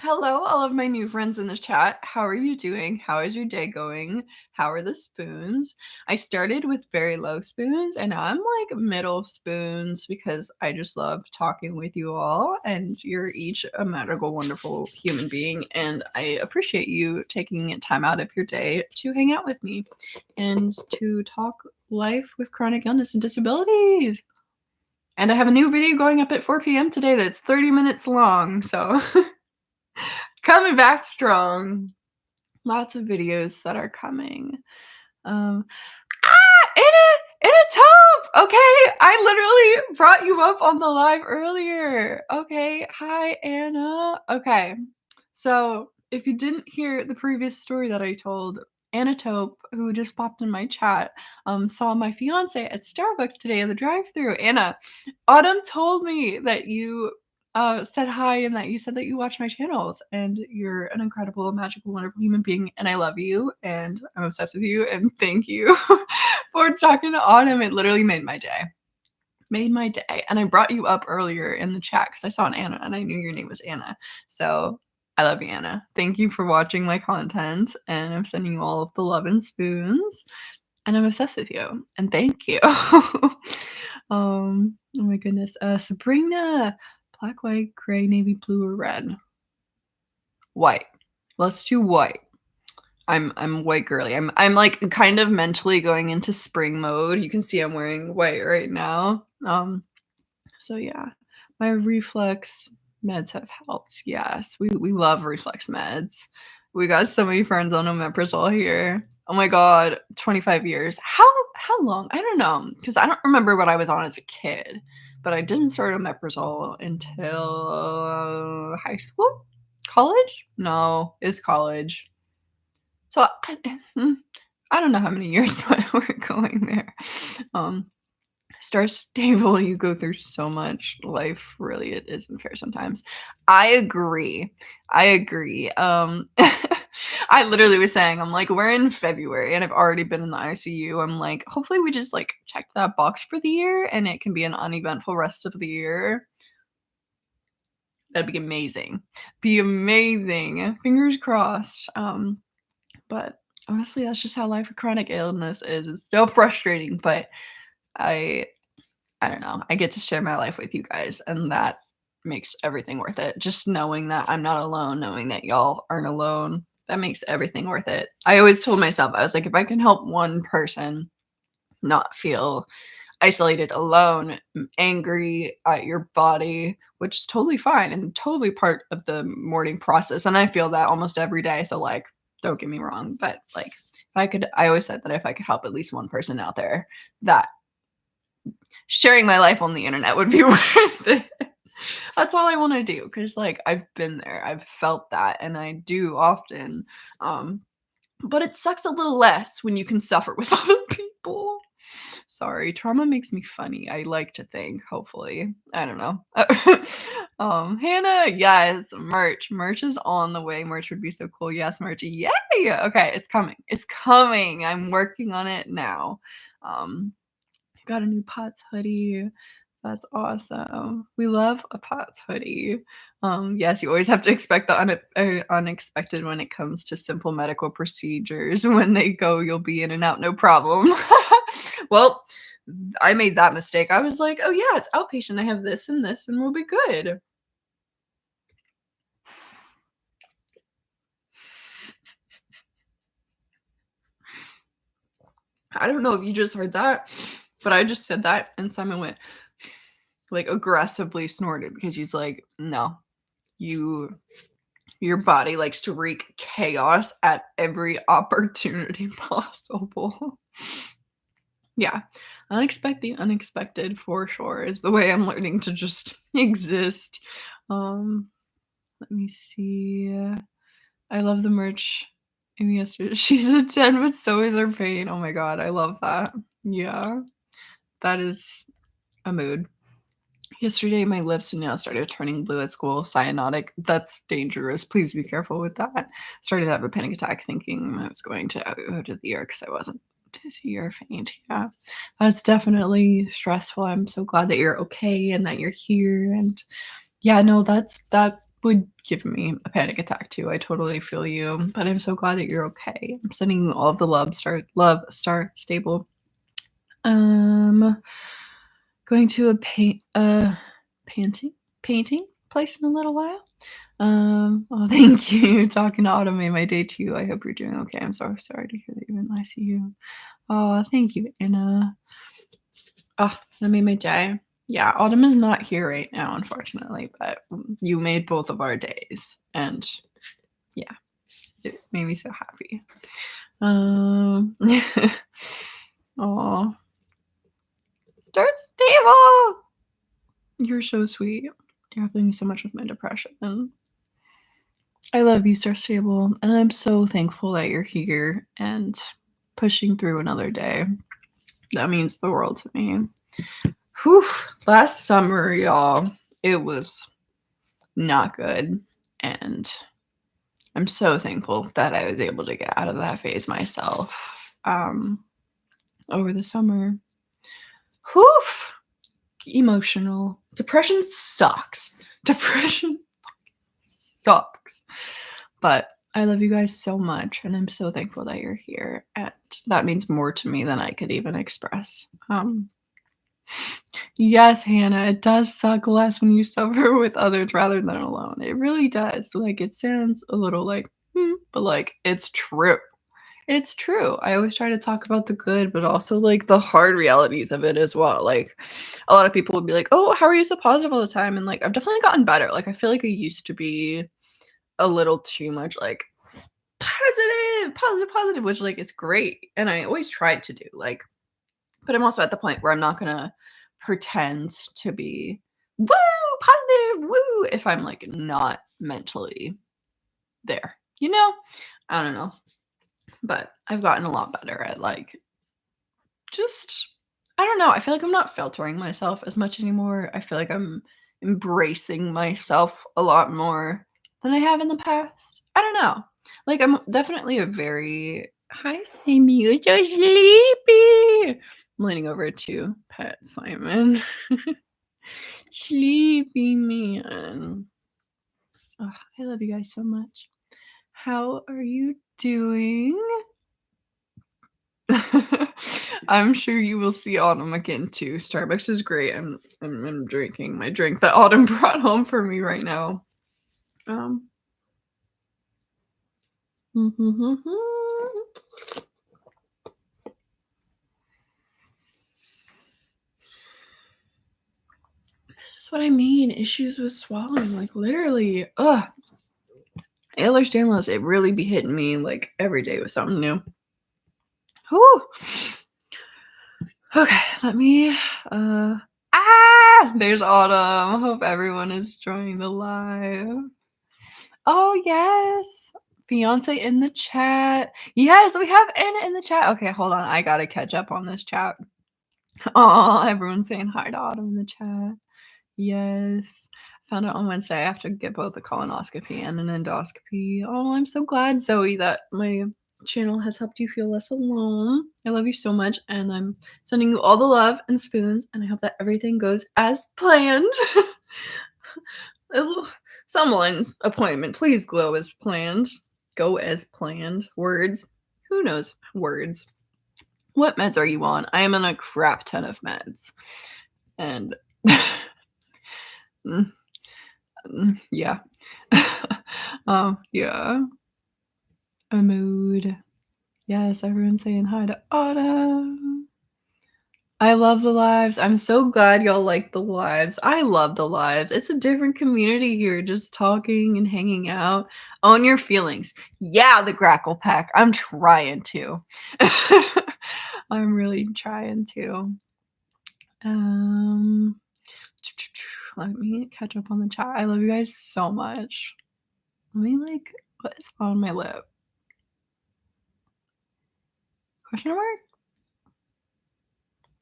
Hello, all of my new friends in the chat. How are you doing? How is your day going? How are the spoons? I started with very low spoons and now I'm like middle spoons because I just love talking with you all and you're each a magical, wonderful human being. And I appreciate you taking time out of your day to hang out with me and to talk life with chronic illness and disabilities. And I have a new video going up at 4 p.m. today that's 30 minutes long. So coming back strong. Lots of videos that are coming. In a tub. Okay, I literally brought you up on the live earlier. Okay, hi Anna. Okay, so if you didn't hear the previous story that I told, Anna Taupe, who just popped in my chat, saw my fiance at Starbucks today in the drive-thru. Anna, Autumn told me that you said hi and that you said that you watch my channels and you're an incredible, magical, wonderful human being and I love you and I'm obsessed with you and thank you for talking to Autumn. It literally made my day. And I brought you up earlier in the chat because I saw an Anna and I knew your name was Anna. So I love you, Anna. Thank you for watching my content and I'm sending you all of the love and spoons and I'm obsessed with you and thank you. Oh my goodness. Sabrina, black, white, gray, navy, blue, or red? White. Let's do white. I'm white girly. I'm like kind of mentally going into spring mode. You can see I'm wearing white right now. So yeah, my reflex meds have helped. Yes, we love reflex meds. We got so many friends on omeprazole here. Oh my god, 25 years. How long? I don't know, because I don't remember what I was on as a kid, but I didn't start omeprazole until high school? College? No, it's college. So I don't know how many years, but we're going there. Um, Start stable, you go through so much. Life really it isn't fair sometimes. I agree. I agree. I literally was saying, I'm like, we're in February and I've already been in the ICU. I'm like, hopefully we just like check that box for the year and it can be an uneventful rest of the year. That'd be amazing. Be amazing. Fingers crossed. But honestly, that's just how life with chronic illness is. It's so frustrating, but I I don't know. I get to share my life with you guys, and that makes everything worth it. Just knowing that I'm not alone, knowing that y'all aren't alone, that makes everything worth it. I always told myself, I was like, if I can help one person not feel isolated, alone, angry at your body, which is totally fine and totally part of the mourning process. And I feel that almost every day. So, like, don't get me wrong, but like, if I could, I always said that if I could help at least one person out there, that sharing my life on the internet would be worth it. That's all I want to do because, like, I've been there, I've felt that, and I do often. Um, but it sucks a little less when you can suffer with other people. Sorry, trauma makes me funny. I like to think, hopefully. I don't know. Hannah, yes, merch. Merch is on the way. Merch would be so cool. Yes, merch. Yay! Okay, it's coming. It's coming. I'm working on it now. Um, got a new Pots hoodie. That's awesome. We love a Pots hoodie. Yes, you always have to expect the unexpected when it comes to simple medical procedures. When they go, you'll be in and out, no problem. Well, I made that mistake. I was like, oh yeah, it's outpatient. I have this, and we'll be good. I don't know if you just heard that, but I just said that, and Simon went like aggressively snorted because he's like, no, you your body likes to wreak chaos at every opportunity possible. Yeah. Unexpect the unexpected for sure is the way I'm learning to just exist. Um, Let me see. I love the merch. And yesterday, she's a 10, but so is her pain. Oh my god, I love that. Yeah. That is a mood. Yesterday, my lips and nails started turning blue at school. Cyanotic. That's dangerous. Please be careful with that. Started to have a panic attack thinking I was going to go to the ER because I wasn't dizzy or faint. Yeah. That's definitely stressful. I'm so glad that you're okay and that you're here. And yeah, no, that would give me a panic attack too. I totally feel you. But I'm so glad that you're okay. I'm sending you all of the love, star stable. Um Going to a painting place in a little while. Oh, thank you. Talking to Autumn made my day too. I hope you're doing okay. I'm so sorry to hear that you're in ICU. Oh, thank you, Anna. Oh, that made my day. Yeah, Autumn is not here right now, unfortunately, but you made both of our days, and yeah, it made me so happy. Oh, start stable. You're so sweet. You're helping me so much with my depression. I love you, Star Stable, and I'm so thankful that you're here and pushing through another day. That means the world to me. Whew, last summer, y'all, it was not good, and I'm so thankful that I was able to get out of that phase myself over the summer. Whew, emotional. Depression sucks. Depression sucks. But I love you guys so much, and I'm so thankful that you're here, and that means more to me than I could even express. Yes, Hannah, it does suck less when you suffer with others rather than alone. It really does. Like, it sounds a little like, but like, it's true. It's true. I always try to talk about the good, but also like the hard realities of it as well. Like, a lot of people would be like, "Oh, how are you so positive all the time?" And like, I've definitely gotten better. Like, I feel like I used to be a little too much like positive, positive, positive, which, like, it's great, and I always try to do, like but I'm also at the point where I'm not gonna pretend to be, "Woo, positive, woo," if I'm, like, not mentally there, you know? I don't know, but I've gotten a lot better at, like, just I don't know, I feel like I'm not filtering myself as much anymore. I feel like I'm embracing myself a lot more than I have in the past. I don't know. Like, I'm definitely a very "Hi, Simon, you're so sleepy." I'm leaning over to pet Simon. Sleepy man. Oh, I love you guys so much. How are you doing? I'm sure you will see Autumn again too. Starbucks is great. I'm drinking my drink that Autumn brought home for me right now. Um, this is what I mean. Issues with swallowing, like literally. Ugh. Ehlers-Danlos, it really be hitting me like every day with something new. Whew. Okay, let me. There's Autumn. Hope everyone is joining the live. Oh, yes. Fiance in the chat. Yes, we have Anna in the chat. Okay, hold on. I gotta catch up on this chat. Oh, everyone's saying hi to Autumn in the chat. Yes. Found out on Wednesday I have to get both a colonoscopy and an endoscopy. Oh, I'm so glad, Zoe, that my channel has helped you feel less alone. I love you so much, and I'm sending you all the love and spoons, and I hope that everything goes as planned. Someone's appointment, please go as planned. Go as planned. Words. Who knows? Words. What meds are you on? I am on a crap ton of meds. And yeah. Yeah. A mood. Yes, everyone's saying hi to Autumn. I love the lives. I'm so glad y'all like the lives. I love the lives. It's a different community here, just talking and hanging out. Own your feelings. Yeah, the Grackle Pack. I'm trying to. I'm really trying to. Let me catch up on the chat. I love you guys so much. Let me what is on my lip? Question mark?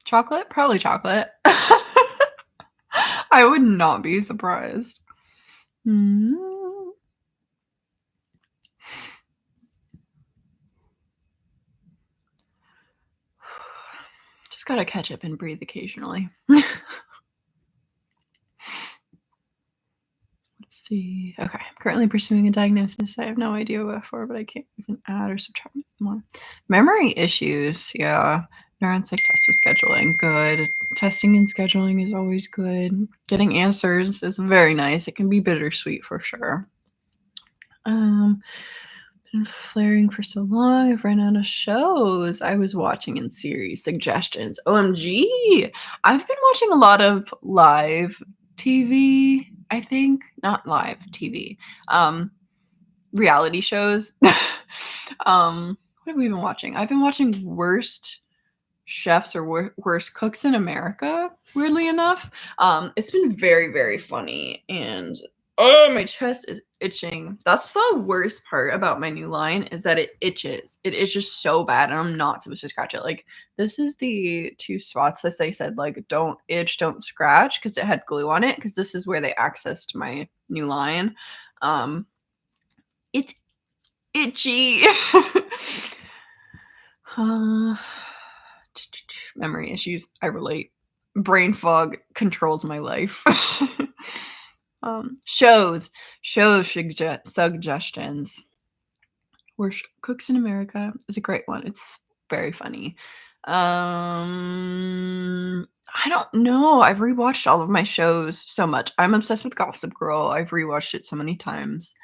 Chocolate? Probably chocolate. I would not be surprised. Just gotta catch up and breathe occasionally. Let's see. Okay, I'm currently pursuing a diagnosis. I have no idea what for, but I can't even add or subtract more. Memory issues. Yeah. Neuronsic tested scheduling. Good. Testing and scheduling is always good. Getting answers is very nice. It can be bittersweet for sure. Been flaring for so long. I've run out of shows I was watching in series suggestions. OMG. I've been watching a lot of live TV, I think. Not live TV. Reality shows. What have we been watching? I've been watching Worst Chefs or Worst Cooks in America, weirdly enough. It's been very, very funny, and oh, my chest is itching. That's the worst part about my new line is that it itches. It itches so bad, and I'm not supposed to scratch it. Like, this is the two spots that they said, like, don't itch, don't scratch, because it had glue on it, because this is where they accessed my new line. It's itchy. Memory issues. I relate. Brain fog controls my life. Shows suggestions. Worst Cooks in America is a great one. It's very funny. I don't know. I've rewatched all of my shows so much. I'm obsessed with Gossip Girl. I've rewatched it so many times.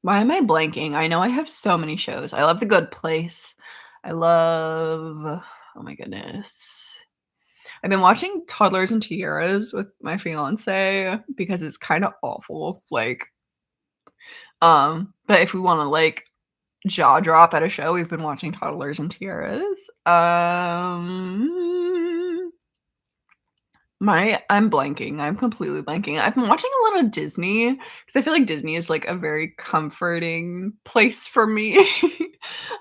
Why am I blanking? I know I have so many shows. I love The Good Place. I love oh my goodness. I've been watching Toddlers and Tiaras with my fiance because it's kind of awful. Like, But if we wanna, like, jaw drop at a show, we've been watching Toddlers and Tiaras. I'm blanking, I'm completely blanking. I've been watching a lot of Disney because I feel like Disney is, like, a very comforting place for me.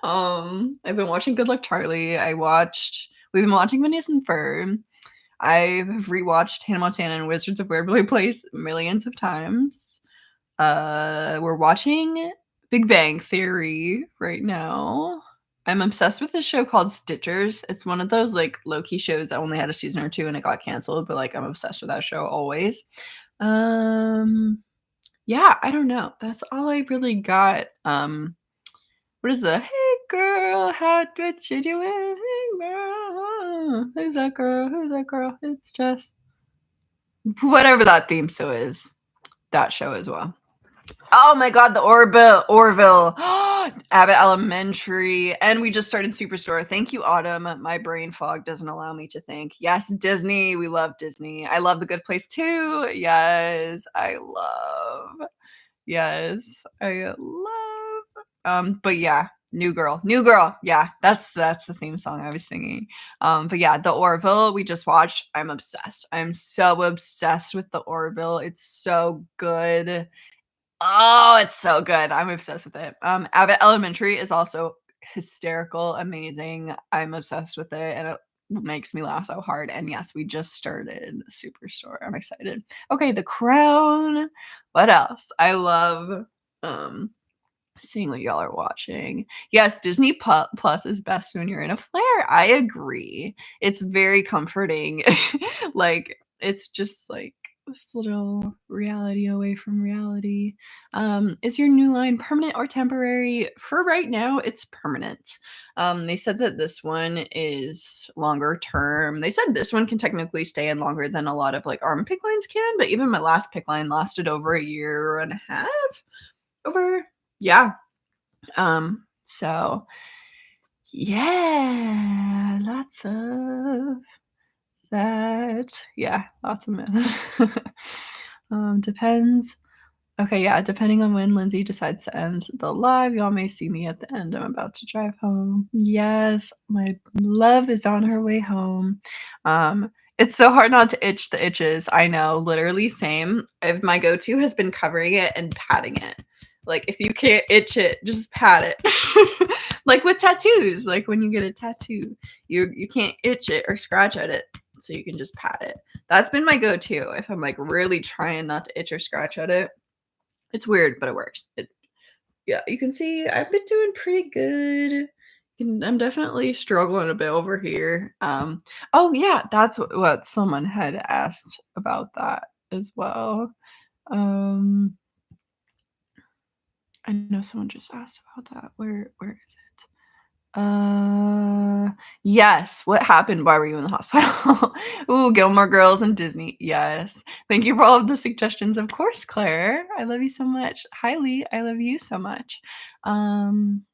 I've been watching Good Luck Charlie, we've been watching Phineas and Ferb. I've rewatched Hannah Montana and Wizards of Waverly Place millions of times. We're watching Big Bang Theory right now. I'm obsessed with this show called Stitchers. It's one of those, like, low-key shows that only had a season or 2 and it got canceled, but, like, I'm obsessed with that show always. Yeah, I don't know. That's all I really got. What is the "Hey girl, what you doing? Hey girl, who's that girl? Who's that girl? It's just" whatever that theme so is, that show as well. Oh my god, the Orville. Abbott Elementary, and we just started Superstore. Thank you, Autumn. My brain fog doesn't allow me to think. Yes, Disney. We love Disney. I love The Good Place too. Yes, I love. Yes, I love. But yeah, New Girl. New Girl. Yeah, that's the theme song I was singing. But yeah, the Orville we just watched. I'm obsessed. I'm so obsessed with the Orville. It's so good. Oh, it's so good. I'm obsessed with it. Abbott Elementary is also hysterical, amazing. I'm obsessed with it, and it makes me laugh so hard. And yes, we just started Superstore. I'm excited. Okay, The Crown. What else? I love um seeing what y'all are watching. Yes, Disney Plus is best when you're in a flare. I agree. It's very comforting. Like, it's just like this little reality away from reality. Is your new line permanent or temporary? For right now, it's permanent. They said that this one is longer term. They said this one can technically stay in longer than a lot of like arm pick lines can, but even my last pick line lasted over a year and a half. Over, yeah. So yeah, lots of that. Yeah, lots of myths. Depends. Okay, yeah, depending on when Lindsay decides to end the live, y'all may see me at the end. I'm about to drive home. Yes, my love is on her way home. It's so hard not to itch the itches. I know, literally same. If my go-to has been covering it and patting it. Like if you can't itch it, just pat it. Like with tattoos, like when you get a tattoo, you can't itch it or scratch at it, so you can just pat it. That's been my go-to if I'm like really trying not to itch or scratch at it. It's weird, but it works. Yeah, you can see I've been doing pretty good. I'm definitely struggling a bit over here. Oh yeah, that's what someone had asked about that as well. Um, I know someone just asked about that. Where is it? Yes. What happened? Why were you in the hospital? Ooh, Gilmore Girls and Disney. Yes. Thank you for all of the suggestions. Of course, Claire. I love you so much. Highly, I love you so much. Um,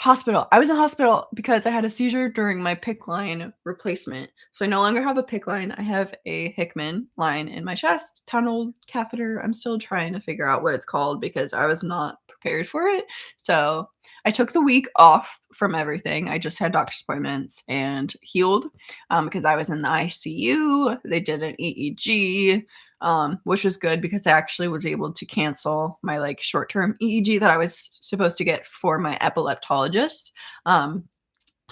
Hospital. I was in hospital because I had a seizure during my PICC line replacement. So I no longer have a PICC line. I have a Hickman line in my chest, tunnel catheter. I'm still trying to figure out what it's called because I was not prepared for it. So I took the week off from everything. I just had doctor's appointments and healed because I was in the ICU. They did an EEG, which was good because I actually was able to cancel my like short-term EEG that I was supposed to get for my epileptologist.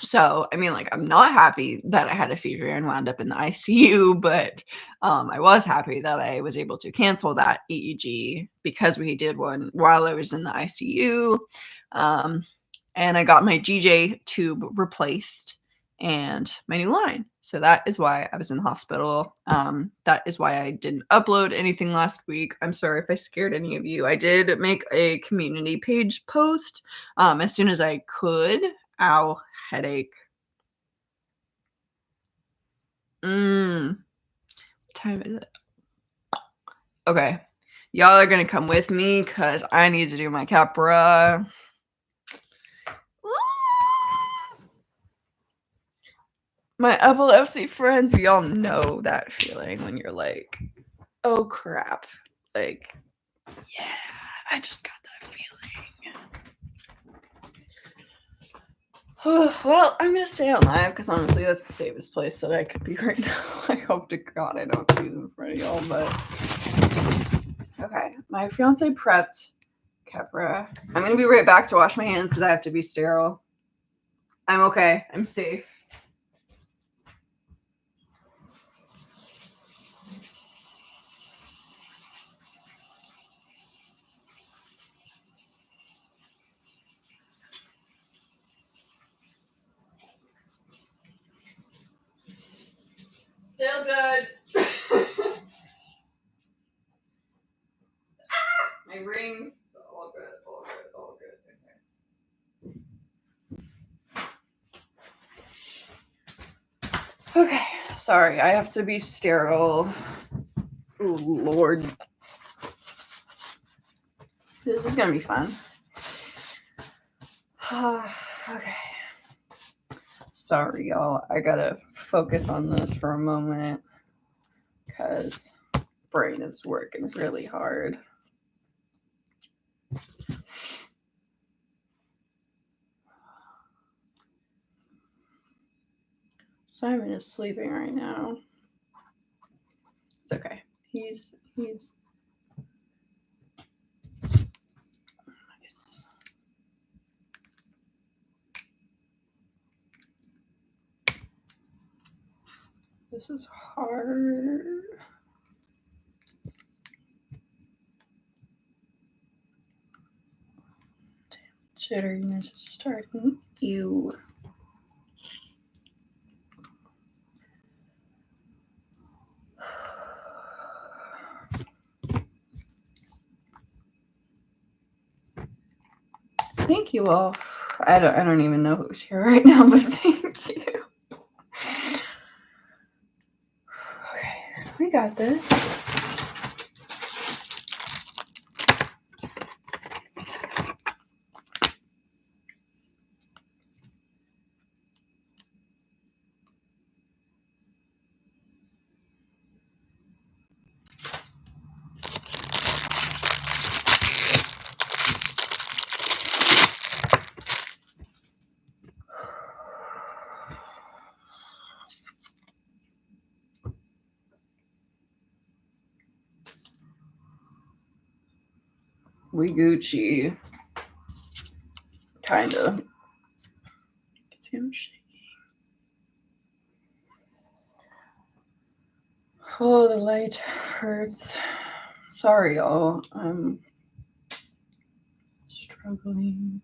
So I mean, like, I'm not happy that I had a seizure and wound up in the ICU, but I was happy that I was able to cancel that EEG because we did one while I was in the ICU. And I got my GJ tube replaced and my new line. So that is why I was in the hospital. That is why I didn't upload anything last week. I'm sorry if I scared any of you. I did make a community page post as soon as I could. Ow, headache. What time is it? Okay. Y'all are gonna come with me because I need to do my Capra. My epilepsy friends, we all know that feeling when you're like, oh crap. Like, Yeah, I just got that feeling. Well, I'm gonna stay on live because honestly, that's the safest place that I could be right now. I hope to God I don't see them in front of y'all, but okay. My fiance prepped Kepra. I'm gonna be right back to wash my hands because I have to be sterile. I'm okay. I'm safe. Still good. My rings. It's all good. All good. All good. Okay. Sorry, I have to be sterile. Oh Lord. This is gonna be fun. Okay. Sorry, y'all. I gotta focus on this for a moment because brain is working really hard. Simon is sleeping right now. It's okay. He's oh my goodness. This is hard. Jitteriness is starting. Ew. Thank you all. I don't even know who's here right now, but thank you. Okay, we got this. We Gucci. Kinda. See, I'm shaking. Oh, the light hurts. Sorry, y'all. I'm struggling.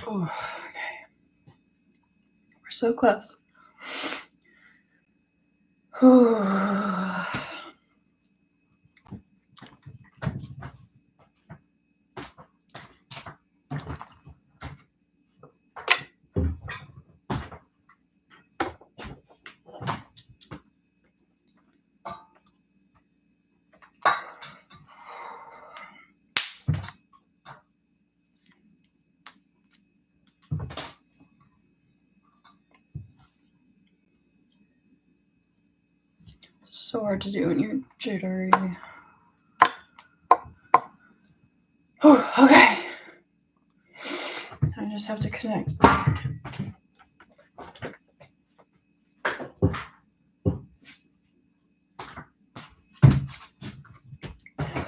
Oh, okay. We're so close. So hard to do when you're jittery. Oh, okay. I just have to connect.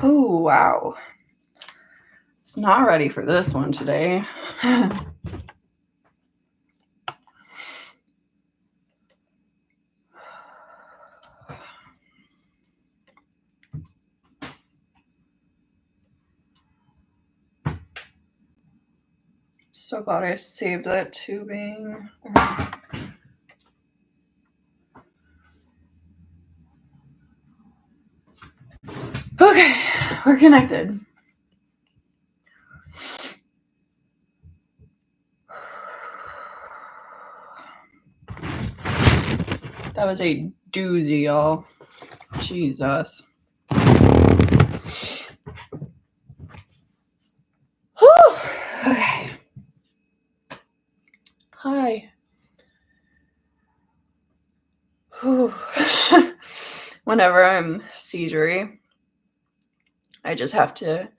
Oh, wow. It's not ready for this one today. So glad I saved that tubing. Okay, we're connected. That was a doozy, y'all. Jesus. Whew. Okay. Hi. Whew. Whenever I'm seizure-y, I just have to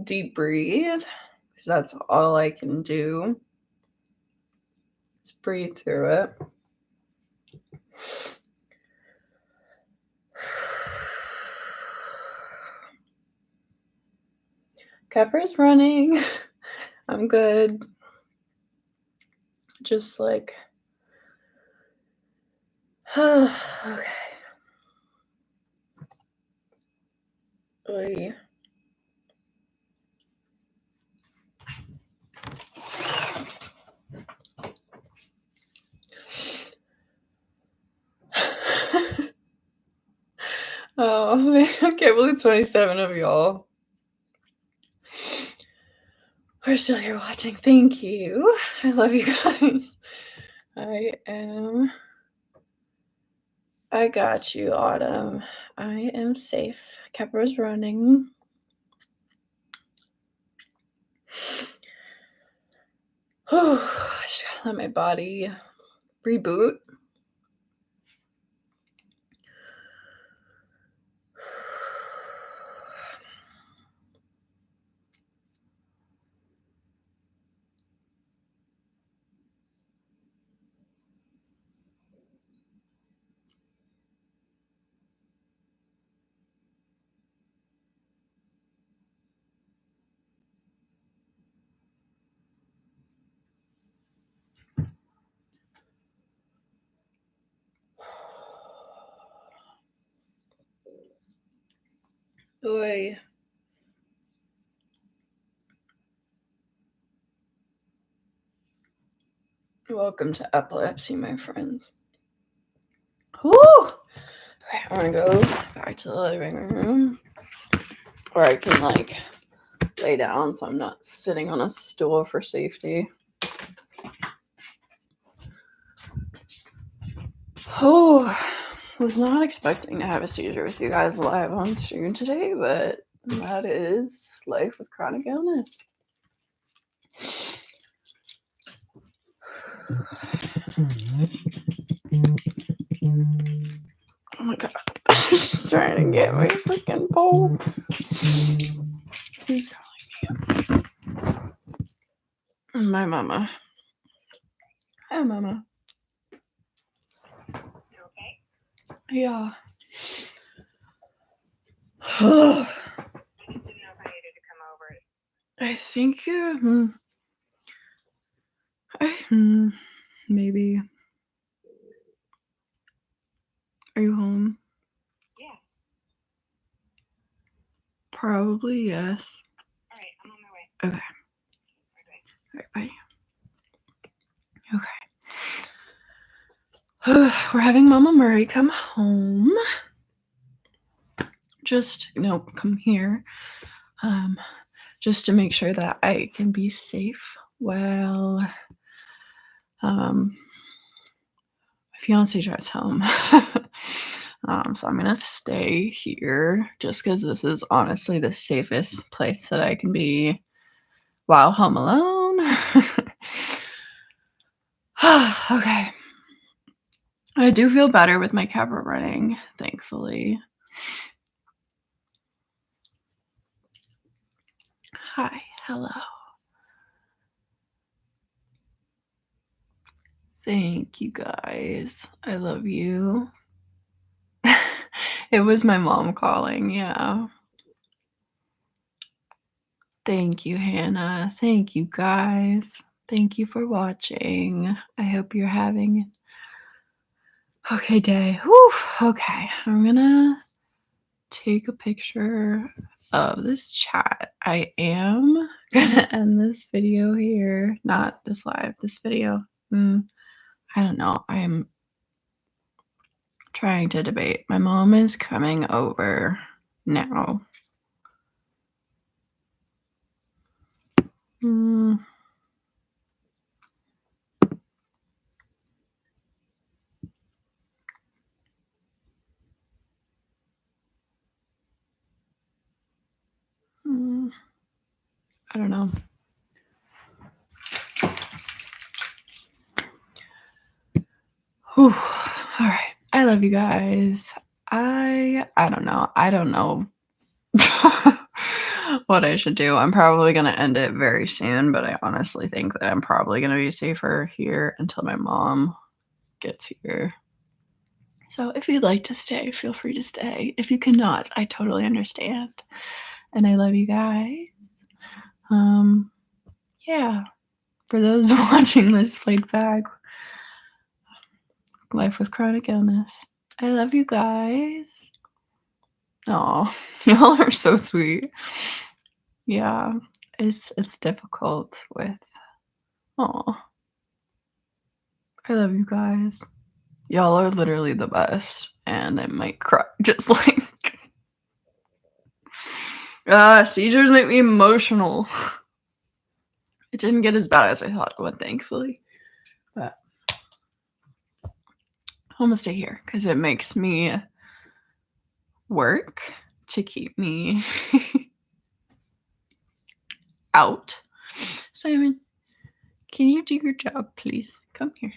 deep breathe. That's all I can do. Just breathe through it. Kepper's running. I'm good. Just like, okay. Oy. Oh man, I can't believe 27 of y'all are still here watching. Thank you. I love you guys. I got you, Autumn. I am safe. Kepper's running. I just gotta let my body reboot. Oy. Welcome to epilepsy, my friends. Woo! Okay, I'm gonna go back to the living room where I can like lay down so I'm not sitting on a stool for safety. Oh, was not expecting to have a seizure with you guys live on stream today, but that is life with chronic illness. Oh my god. She's trying to get me a freaking pole. Who's calling me? My mama. Hi, mama. You okay? Yeah. I just didn't know if I needed to come over. I think maybe. Are you home? Yeah. Probably yes. All right, I'm on my way. Okay. Right All right, bye. Okay. We're having Mama Murray come home. Just, come here. Just to make sure that I can be safe while my fiance drives home. So I'm gonna stay here just because this is honestly the safest place that I can be while home alone. Okay. I do feel better with my Kepper running, thankfully. Hi, hello. Thank you guys. I love you. It was my mom calling, yeah. Thank you, Hannah. Thank you, guys. Thank you for watching. I hope you're having an okay day. Whew, okay, I'm gonna take a picture of this chat. I am gonna end this video here. Not this live, this video. I don't know. I'm trying to debate. My mom is coming over now. I don't know. Whew. All right. I love you guys. I don't know. I don't know what I should do. I'm probably going to end it very soon, but I honestly think that I'm probably going to be safer here until my mom gets here. So if you'd like to stay, feel free to stay. If you cannot, I totally understand. And I love you guys. Yeah. For those watching this played back, life with chronic illness. I love you guys. Oh, y'all are so sweet. Yeah, it's difficult with. Oh, I love you guys. Y'all are literally the best, and I might cry just like. Seizures make me emotional. It didn't get as bad as I thought it would, thankfully. But I'm gonna stay here because it makes me work to keep me out. Simon, can you do your job, please? Come here.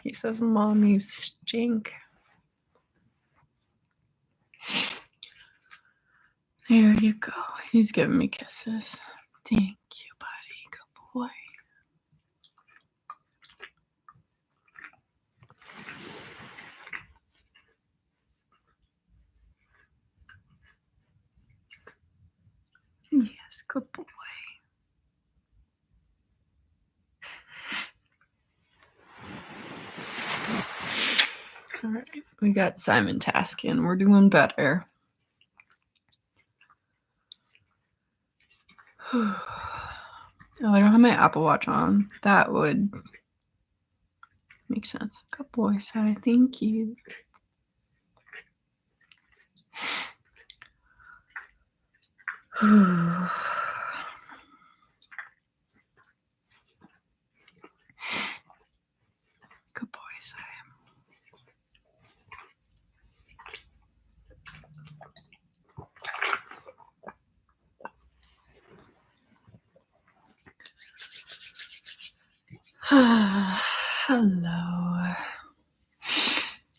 He says, Mom, you stink. There you go. He's giving me kisses. Thank you, buddy. Good boy. Yes, good boy. All right, we got Simon tasking. We're doing better. Oh, I don't have my Apple Watch on. That would make sense. Good boy, Si. Thank you. Good boy, Si. Hello.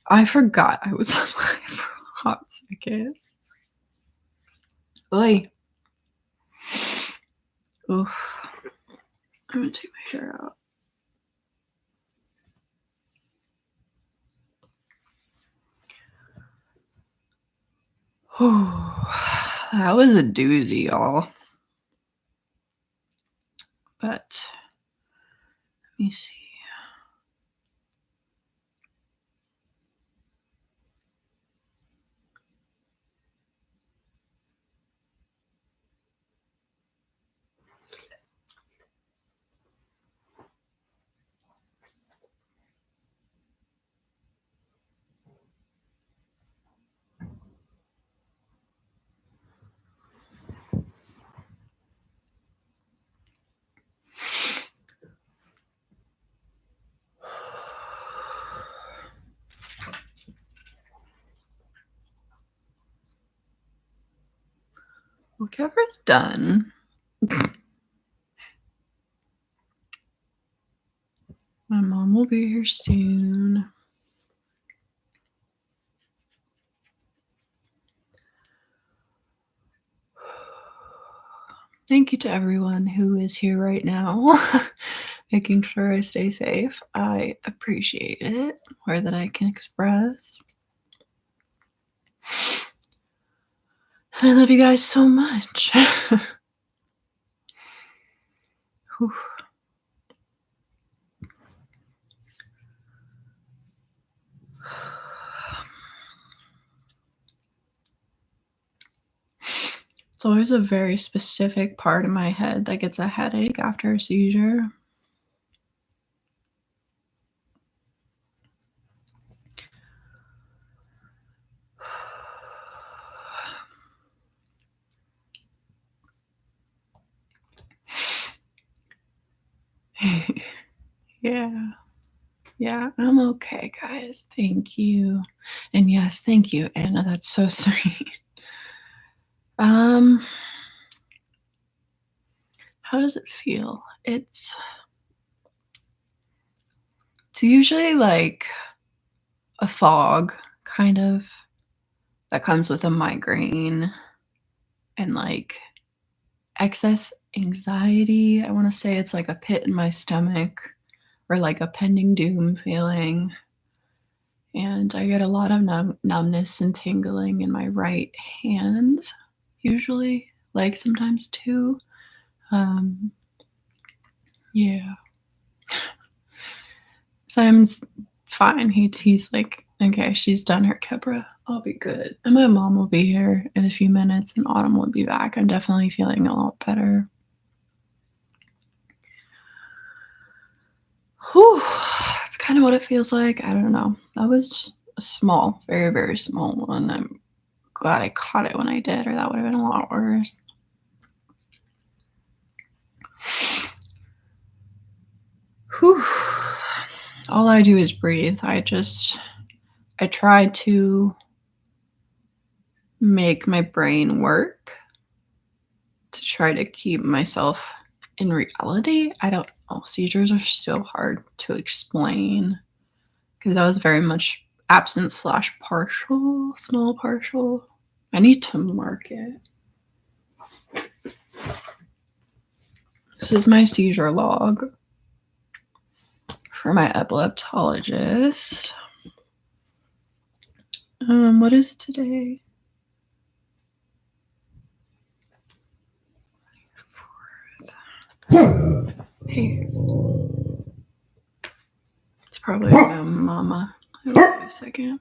I forgot I was alive for a hot second. Oi. Oof. I'm gonna take my hair out. That was a doozy, y'all. But let me see. Whatever's done. My mom will be here soon. Thank you to everyone who is here right now, making sure I stay safe. I appreciate it more than I can express. I love you guys so much. It's always a very specific part of my head that gets a headache after a seizure. Yeah. Yeah, I'm okay, guys. Thank you. And yes, thank you, Anna. That's so sweet. Um, how does it feel? It's usually like a fog, kind of, that comes with a migraine and like excess anxiety. I want to say it's like a pit in my stomach or like a pending doom feeling. And I get a lot of numbness and tingling in my right hand, usually, like sometimes two. Um, yeah. Simon's fine. He's like, okay, she's done her Kepra. I'll be good. And my mom will be here in a few minutes, and Autumn will be back. I'm definitely feeling a lot better. Whew. That's kind of what it feels like. I don't know. That was a small, very, very small one. I'm glad I caught it when I did, or that would have been a lot worse. Whew. All I do is breathe. I try to make my brain work to try to keep myself in reality. I don't know. Seizures are so hard to explain because I was very much absent slash partial, small partial. I need to mark it. This is my seizure log for my epileptologist. What is today? Hey. It's probably my mama. Wait a second.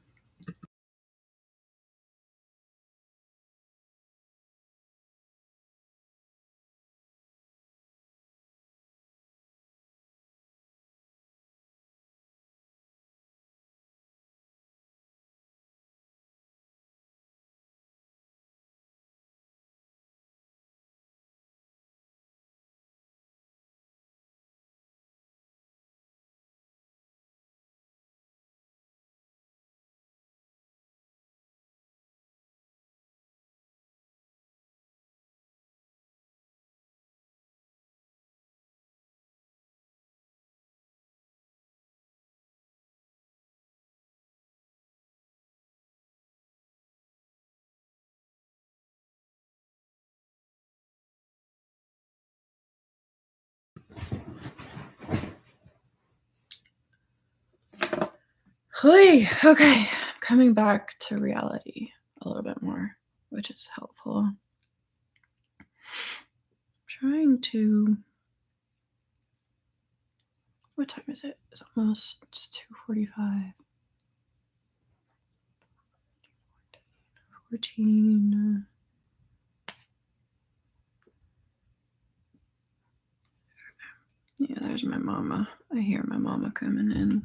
Okay, I'm coming back to reality a little bit more, which is helpful. I'm trying to. What time is it? It's almost 2:45. 14. Yeah, there's my mama. I hear my mama coming in.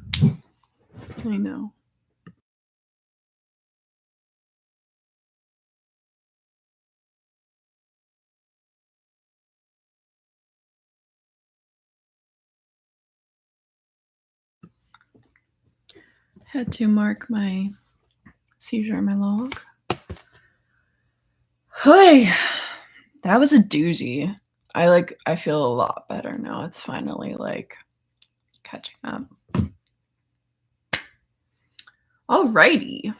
I know. Had to mark my seizure in my log. Hey, that was a doozy. I feel a lot better now. It's finally like catching up. Alrighty.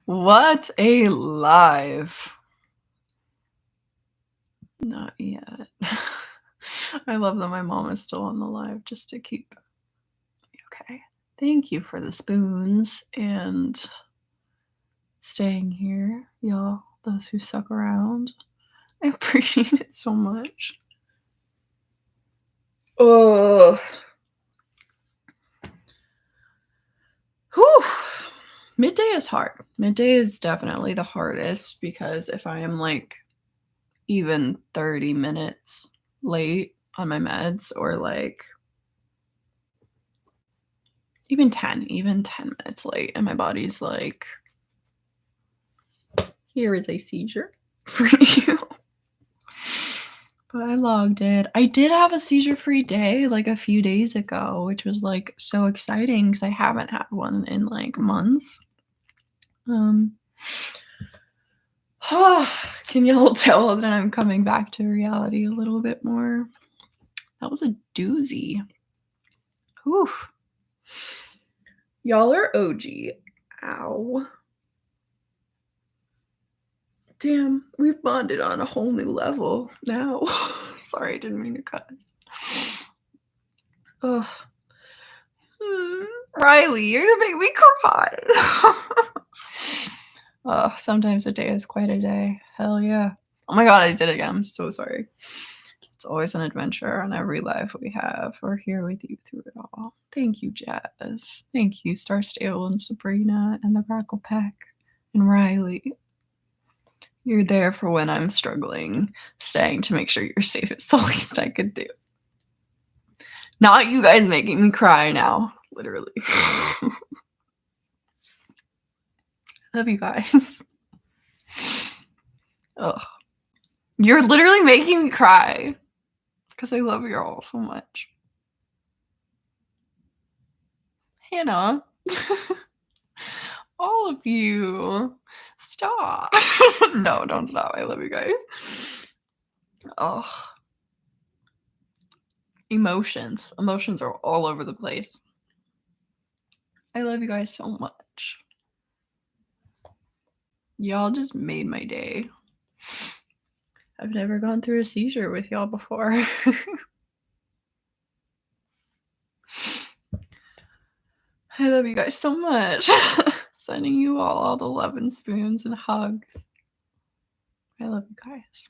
What a live. Not yet. I love that my mom is still on the live just to keep. Okay. Thank you for the spoons and staying here, y'all, those who stuck around. I appreciate it so much. Oh. Whew. Midday is hard. Midday is definitely the hardest because if I am like even 30 minutes late on my meds or like even 10 minutes late and my body's like, here is a seizure for you. But I logged it. I did have a seizure-free day, like, a few days ago, which was, like, so exciting because I haven't had one in, like, months. Um Can y'all tell that I'm coming back to reality a little bit more? That was a doozy. Whew. Y'all are OG. Ow. Damn, we've bonded on a whole new level now. Sorry, I didn't mean to cuss. Ugh. Riley, you're gonna make me cry. Sometimes a day is quite a day. Hell yeah. Oh my god, I did it again. I'm so sorry. It's always an adventure on every life we have. We're here with you through it all. Thank you, Jazz. Thank you, Star Stable and Sabrina and the Crackle Pack and Riley. You're there for when I'm struggling. Staying to make sure you're safe is the least I could do. Not you guys making me cry now. Literally. Love you guys. Ugh. You're literally making me cry. Because I love you all so much. Hannah. All of you. Stop. No, don't stop. I love you guys. Oh. Emotions. Emotions are all over the place. I love you guys so much. Y'all just made my day. I've never gone through a seizure with y'all before. I love you guys so much. Sending you all the love and spoons and hugs. I love you guys.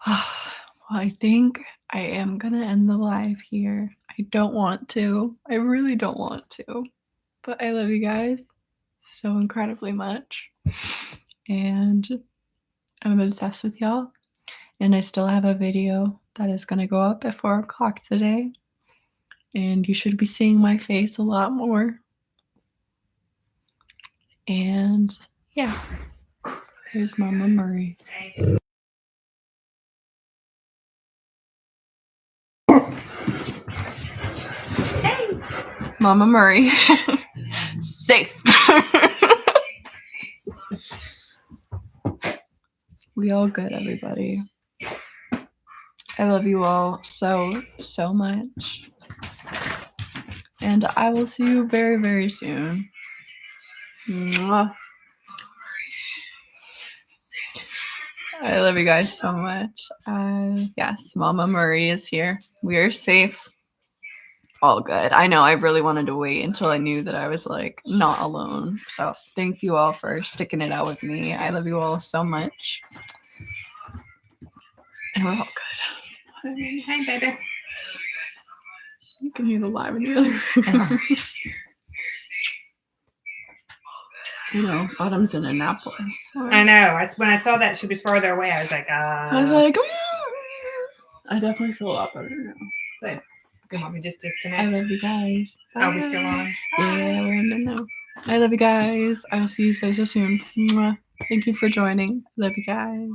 Well, I think I am gonna end the live here. I don't want to. I really don't want to. But I love you guys so incredibly much. And I'm obsessed with y'all. And I still have a video that is gonna go up at 4 o'clock today. And you should be seeing my face a lot more. And yeah, here's Mama Murray. Hey, Mama Murray. Safe. We all good, everybody. I love you all so much. And I will see you very, very soon. Mwah. I love you guys so much. Yes, Mama Murray is here. We are safe. All good. I know I really wanted to wait until I knew that I was like not alone. So thank you all for sticking it out with me. I love you all so much. And we're all good. Hi, baby. You can hear the live in the other room. You know, Autumn's in Annapolis. I know. When I saw that she was farther away, I was like, I definitely feel a lot better now. But can we just disconnect? I love you guys. Bye. Are we still on? Yeah, we're ending now. I love you guys. I will see you so soon. Mwah. Thank you for joining. Love you guys.